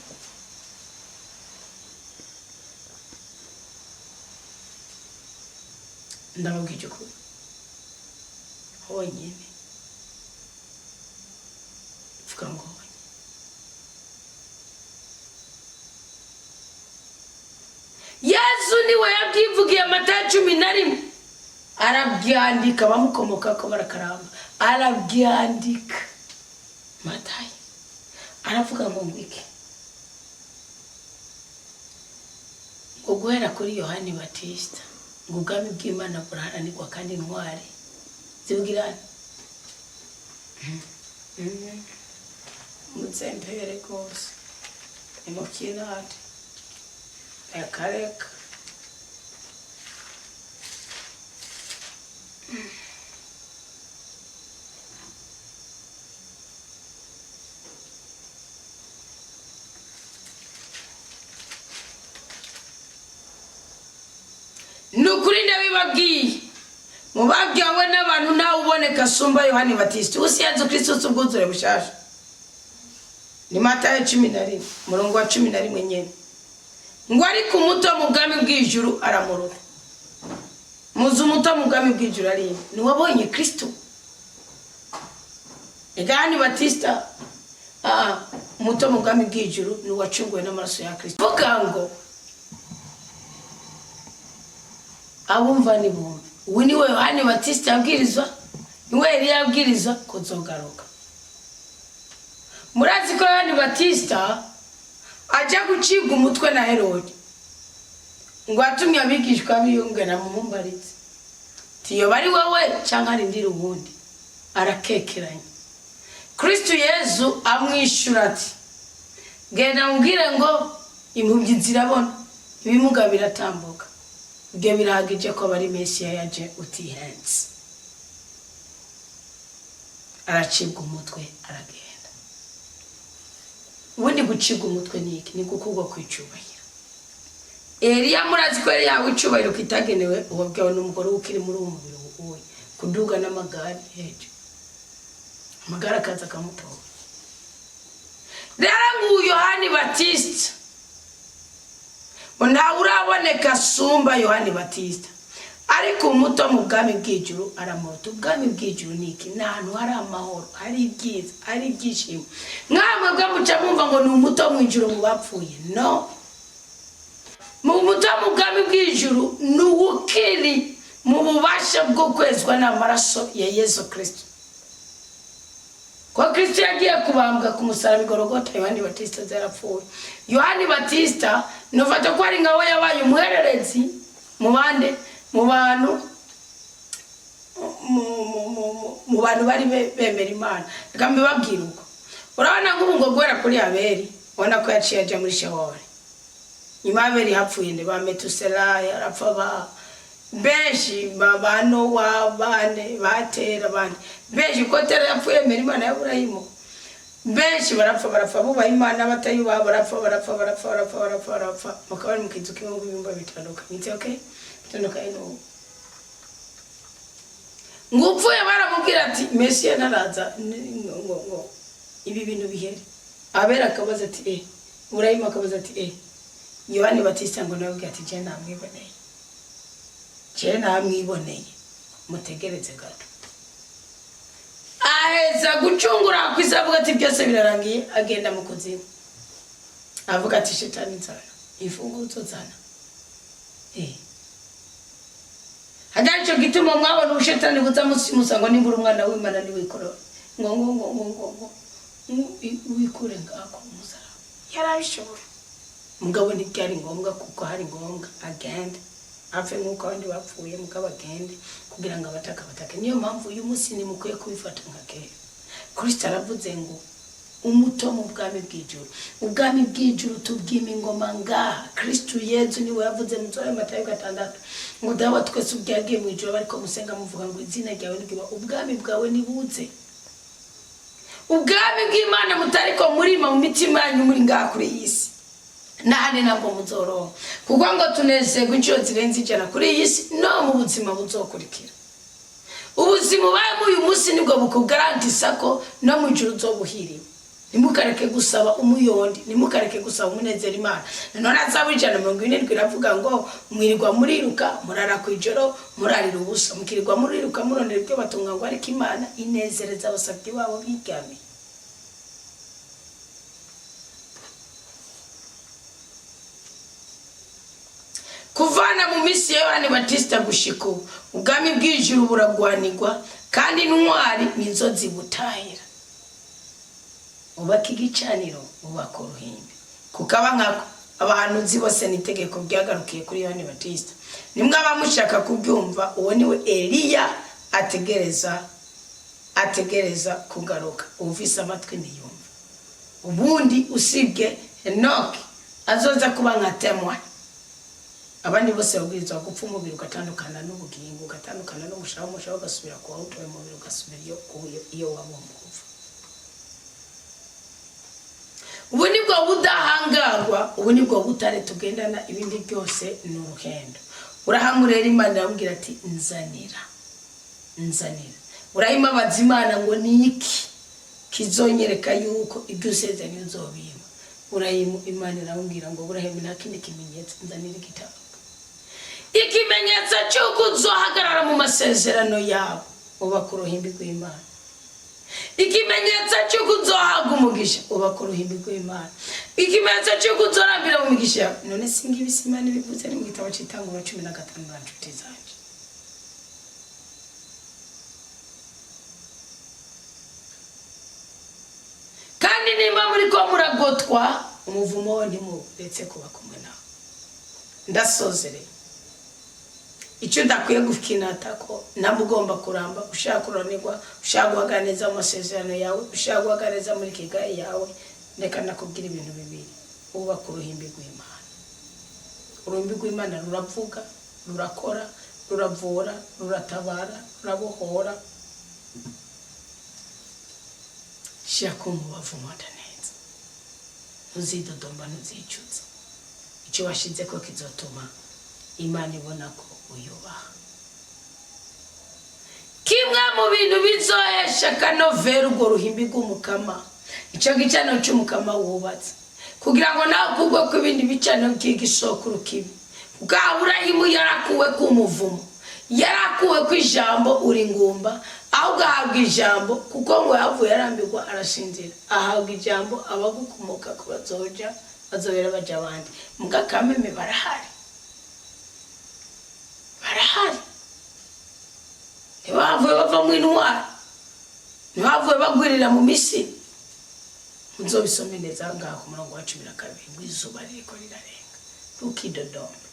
ndabagije kuri honyine fuka ngo Yesu niwe yabyivugiye Matayo 11 arabyandika bamukomoka ko barakaramba arabyandika Matayo aravuga ngo ngwiki ngo guhera kuri Yohani Batista ngo ubwami bw'Imana buraharanirwa kandi intwari zibwirana mutsempere kose imukirate akareka nukuri ndabibabwiye mubabyawe n'abantu nawe uboneka sumba Yohani Batista usi Yesu Kristo ubwuzure bushasha ni Matayo 11 murongo wa 11 nyene ngo ari ku muto mu bwami bw'ijuru aramuruta muzu muto mu bwami bw'ijuru ari ni wabonye Kristo Yohani Batista muto mu bwami bw'ijuru ni wacunguwe n'amaraso ya Kristo vuga ngo abumva ni bumva. Ubu niwe Yohani Batista yabwirizwa, niwe Eliya yabwirizwa kuzogaruka. Murazi ko Yohani Batista ajya gucibwa umutwe na Herode, ngo atumye abigishwa biyongera mu mumbaritse, tiyo bari wowe cyangwa rindira ubundi. Arakekeranye. Kristo Yesu amwishura ati, genda umbwire ngo impumyi zirabona, ibimuga biratambuka. Ibyo birahagije ko bari Mesiya yaje utihenze. Aracibwa umutwe aragenda. Ubundi gucibwa umutwe ni iki? Ni gukugwa kwicubahira. Eliya murazi ko yari yawe icubahiro kitagenewe ubabwawe n'umugore ukiri muri uwo mubiri wowe, kuduga n'amagare heje. Amagare akaza akamutora. Rero nguyu Yohani Batista nta uraboneka sumba Yohani Batista, ariko umuto mu bwami bw'ijuru aramuruta. Ubwami bw'ijuru ni iki? Ni ahantu hari amahoro, hari ibyiza, hari ibyishimo. Mwamwe bwamuca mumva ngo ni umuto mu ijuru mu bapfuye. No, mu muto mu bwami bw'ijuru ni ukiri mu bubasha bwo kwezwa n'amaraso ya Yesu Kristo. Kwa Kristo yagiye kubambwa ku musaraba Golgotha, Yohani Batista zarapfuye. Yohani Batista nufata ko ari ngawe yabaye umuhererezi mu bande, mu bantu bari bemera Imana. Reka mbibabwire uko. Urabona nk'ubu ngo gwera kuri Abeli, ubona ko yaciye aja muri Shewoli. Nyuma Abeli hapfuye nde ba Metusela, yarapfa ba benshi, ba Nowa, bane batera bane benshi. Ko Tera yapfuye emera Imana ya Aburahimu, benshi barapfa buba Imana batayuba, barapfa mukaba ari mukizuka ibintu bimba bitandukanye. It's okay, bitandukanye no ngupfuye baramubwira ati Mesiya naraza ngo ibi bintu bihere. Abera akabaza ati Aburahimu akabaza ati Yohani Batista ngo nawe ati je namwiboneye, mutegereze gato. Aheza gucungura kwisavuga ati byose birarangiye, agenda mu kuzimu. Avuga ati shetani nzana, ifunguzo nzana. Hadacho gituma mwabona ubushetani buzamusimusa ngo nimbura umwana w'Imana ni wikorora. Ngo wikure ngako umusara. Yarabishobora. Mugabo ntibyari ngombwa kuko hari ngombwa agenda. Afe nkuko abandi bapfuye mugabo agende kugira ngo abataka. Niyo mpamvu uyu munsi ni mukwiye kubifata nkake. Kristo aravuze ngo umuto mu bwami bw'ijuru. Ubwami bw'ijuru tubwima ingoma ngaha. Kristo Yesu niwe yavuze mu Matayo 6 ngo dawa twese ubyagiye mu ijuru bariko musenga muvuga ngo izina ryawe nigiba, ubwami bwawe nibuze. Ubwami bw'Imana mutariko murima mu mitima yanyu muri ngaha kuri isi. Nahane nabwo muzoro kuko ngo tunezerwe inshuro zirenze 100 kuri iyi si no mu buzima buzokurikira. Ubuzima baye mu uyu munsi nibwo bukugarantisa ko no mu ijuru uzobuhiriwe. Nimukareke gusaba umuyondi, nimukareke gusaba umunezero Imana. None azaba 140 iravuga ngo mwirirwa muriruka murara ku ijoro murarira ubusa, mukirirwa muriruka murondera ibyo batunga ngo ariko Imana inezereza abasabyi babo bigami. Kuvana mu misi Yohani Batista gushika ubwami bw'ijuru buragwanirwa kandi intwari nizo zibutahira. Ubaka igicaniro ubaka uruhimbi kukaba nkako abahanuzi bose nitegeko byagarukiye kuri Yohani Batista. Nimwe abamushaka kubyumva uwo niwe Eliya ategereza kugaruka. Uvise amatwi niyumva. Ubundi usibye Enoki azoza kuba nka temwa. Abandi bose babwirizwa gupfa umubiri ugatandukana n'ubugingo, ugatandukana n'umushaho ugasubira kuba utoye umubiri ugasubira iyo wabomba kuva. Ubu nibwo budahangarwa, ubu nibwo butare tugendana, ibindi byose ni uruhendo. Urahamurera Imana yambwira ati nzanira. Urahimabaza Imana ngo ni iki kizonyereka yuko ibyo usezeranye uzobima. Urahimu Imana irambwira ngo Burahimu nta kindi kimenyetso, nzanira igitabo. Ikimenyetso cy'uko uzohagarara mu masezerano yawe ubaka uruhimbi rw'Imana. Ikimenyetso cy'uko uzohabwa umugisha ubaka uruhimbi rw'Imana. ikimenyetso cyo kuzorambira mu migisha. None singi bisimana bivuze ni mu gitabo cy'Itanguriro 15 na nshuti zanje. Kandi nimba muri ko muragotwa umuvumo ntimuretse kuba kumwe nawe. Ndasozere icyo ndakwiye gufinata ko nabugomba kuramba, ushaka kuronirwa, ushaka guhaganeza amasezerano yawe, ushaka guhaganeza muri kigaye yawe. Ndeka nakubwira ibintu bibiri. Uba ku ruhimbi rw'Imana. Uruhimbi rw'Imana ruravuga, rurakora, ruravura, ruratabara, rurabohora. Shaka umubavu neza. Uzidodomba ntuzicuza. Icyo washize ko kizotuma Imana ibona ko uyubaha. Kimwe mu bintu bizohesha kanovera urwo ruhimbi rw'umukama, icyo gicano cy'umukama wubatse, kugira ngo nawe kugwe ku bindi bicano by'igisokuru kibi. Kuko Aburahimu yarakuwe ku muvumo, yarakuwe ku ijambo uri ngumba, aho gahabwa ijambo kuko ngo yavuye yarambirwa arashinzira. Ahabwa ijambo abagukomoka ku bazoja bazobera baje abandi. Mugakameme barahari. Ntibavuye bava mu intwari, ntibavuye bagwirira mu Misiri. Muzobisome neza ngaho ku murongo wa 12 izuba ririko rirarenga. Ntukidodombe.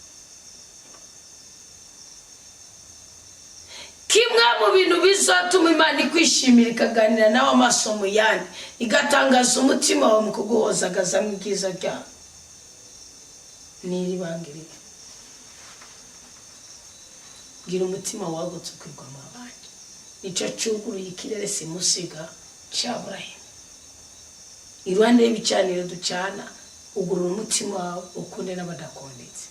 Kimwe mu bintu bizatuma Imana ikwishimira ikaganira nawe amaso mu yandi, igatangaza umutima wawe mu kuguhozagaza mu bwiza byawe, niri bangirira. Gira umutima wagutse kwigwa mu abandi. Nicyo cyuguruye ikirere simusiga cya Aburahimu. Iruhande y'ibicaniro ducana, ugurura umutima wawe ukunde n'abadakondetse.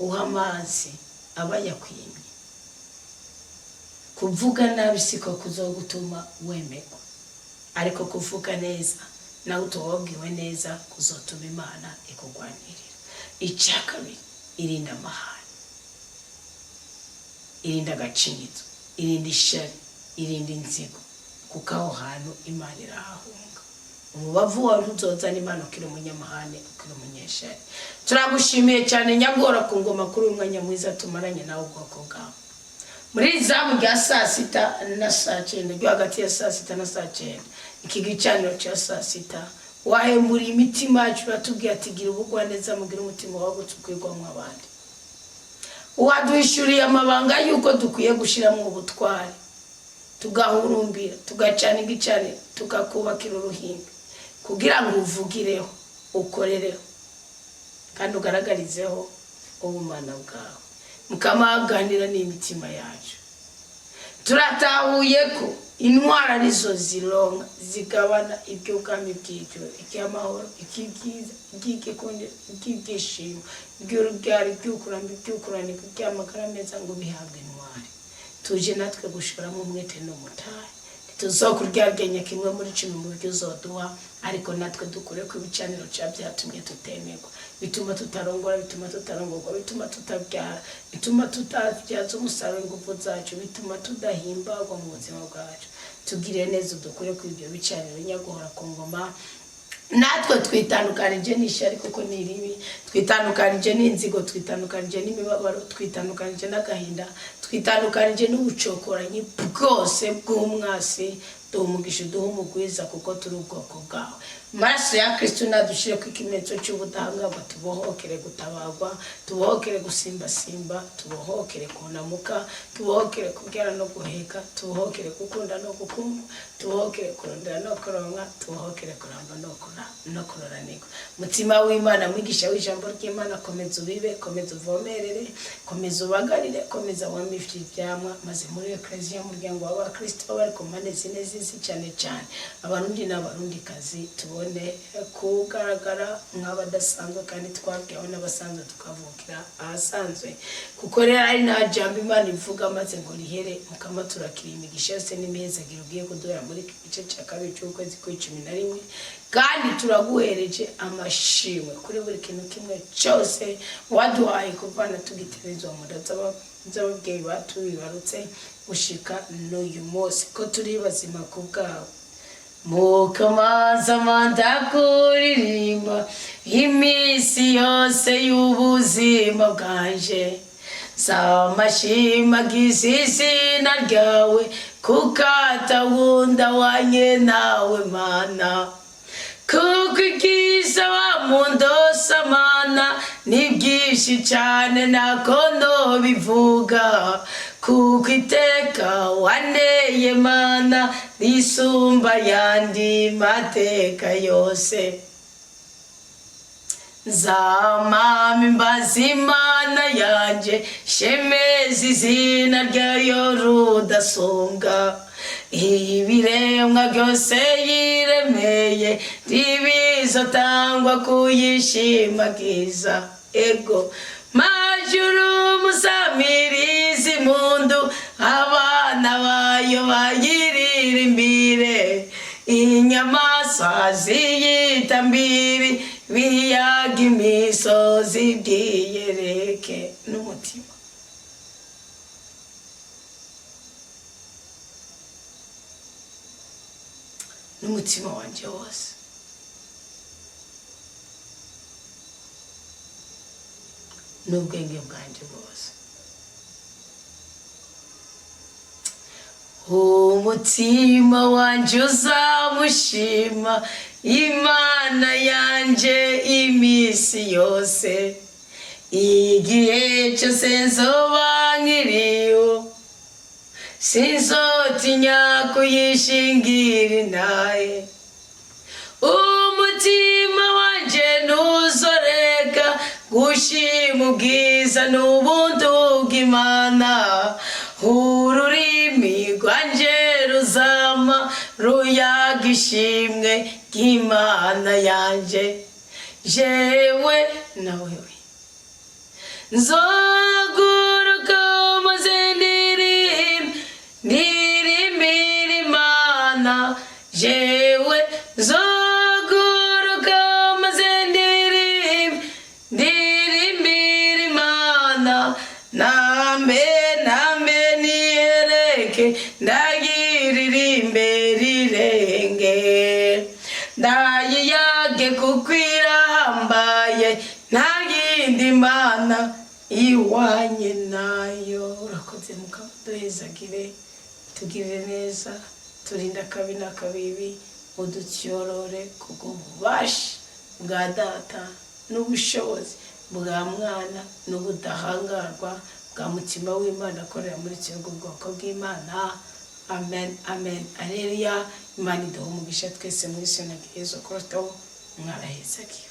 Uha amazi abayakwimye. Kuvuga nabi siko kuzogutuma wemerwa, ariko kuvuga neza nawe utobabwiwe neza kuzotuma Imana ikugwanirira. Icya kabiri, irinda amahane, irinda agacinyizo, irinda ishari, irinda inzigo, kuko aho hantu Imana irahahunga. Umubavu wawe ntuzozana Imana ukiri umunyamahane, ukiri umunyeshari. Turagushimiye cyane Nyagora ku ngoma kuri uyu mwanya mwiza tumaranye nawe ubwoko bwawe. Muri izamu rya 6 na 9, ryo hagati ya 6 na 9, iki gicaniro cya 6, wahembura imitima yacu batubwiye ati gira ubugwaneza mugira umutima wagutse kwigwamwe abandi. Waduhishuriye amabanga yuko dukwiye gushiramo ubutware, tugahurumbira, tugacana igicaniro, tukakubakira uruhimbi, kugira ngo uvugireho, ukorereho, kandi ugaragarizeho ubumana bwawe. Mukamaganira n'imitima yacu. Turatahuye ko intwara nizo zironka zigabana iby'ubwami bw'ijuru, icy'amahoro, icy'ibyiza, icy'igikundiro, icy'ibyishimo, iby'urubyaro, iby'ukuramba, iby'ukuranirwa, iby'amagara meza ngo bihabwe intwari. Tuje natwe gushoramo umwete n'umutahe. Tuzokuryagenya kimwe muri 10 mu buryo uzoduha, ariko natwe dukure ku bicaniro cya byatumye tutemerwa, bituma tutarongora, bituma tutarongorwa, bituma tutabyara, bituma tutabyaza umusaruro w'ingufu zacu, bituma tudahimbarwa mu buzima bwacu. Tugire neza dukure ku ibyo bicaniro Nyagora ku ngoma. Natwe twitandukanije n'ishyari kuko ni ribi, twitandukanije n'inzigo, twitandukanije n'imibabaro, twitandukanije n'agahinda, twitandukanije n'ubucokoranyi bwose bw'umwasi. Umugisha duha umugwiza kuko turi ubwoko bwawe. Maraso ya Kristo nadushire ku ikimenyetso cy'ubudahangarwa, tubohokere gutabagwa, tubohokere gusimbasimba, tubohokere kunamuka, tubohokere kubyara no guheka, tubohokere gukunda no gukundwa, tubohokere kurondera no kuronka, tubohokere kuramba no kuroranirwa. Mutima w'Imana, mwigisha w'ijambo ry'Imana, komeza ubibe, komeza uvomerere, komeza ubagarire, komeza wamifite ibyamwa, maze muri Ecclesia y'umuryango w'Abakristo bari ku mpande zine z'isi cyane cyane abarundi n'abarundikazi tubone kugaragara nk'abadasanzwe kandi twabwiwe n'abasanzwe tukavukira ahasanzwe, kuko rero ari nta jambo Imana ivuga maze ngo rihere. Mukama turakira imigisha yose n'imihezagiro ugiye kuduhera muri iki gice cya kabiri cy'ukwezi kwa 11, kandi turaguhereje amashimwe kuri buri kintu kimwe cyose waduhaye kuvana tugiterezo mu z'ababyeyi batubibarutse gushika n'uyu munsi, ko turi bazima ku bwawe. Mukamaza mandakuririmba iminsi yose y'ubuzima bwanje, zamashimagiza izina ryawe kuko atawundi ahwanye nawe Mana. Kuko ibyiza wamundosa Mana ni byinshi cyane ntako nobivuga, kuko iteka wanteye Mana risumba ayandi mateka yose. Nzamama imbaza Imana yanje, shemeza izina ryayo rudasumbwa. Ibiremwa byose yiremeye ntibizotangwa kuyishimagiza. Ego majuru musamiriza impundu, abana bayo bayiririmbire. Inyamaswa ziyitambire, biyaga imisozi byiyereke n'umutima. N'umutima wanje wose. N'ubwenge bwanje bwose. Umutima wanje uzamushima Imana yanje iminsi yose. Igihe cyose nzoba nkiriho, sinzotinya kuyishingira intahe. Umutima wanje ntuzoreka gushima ubwiza n'ubuntu bw'Imana. Ururimi rwanje ruzama ruyaga ishimwe ry'Imana yanje. Jewe na wewe nzoguruka maze ndirimbira Imana. Jewe nzoguruka maze ndirimbira Imana. Name niyereke ndayiririmbe rirenge. Ndayiyage kuko irahambaye, nta yindi Mana ihwanye nayo. Urakoze Mukama, duhezagire, tugire neza, turinde akabi n'akabibi, udutyorore kubw'ububasha bwa Data n'ubushobozi bwa Mwana n'ubudahangarwa bwa mutima w'Imana akorera muri kigo bwoko bw'Imana. Amen, amen, alleluia. Imana iduhe umugisha twese muri Yesu Kristo. Mwarahezagiwe.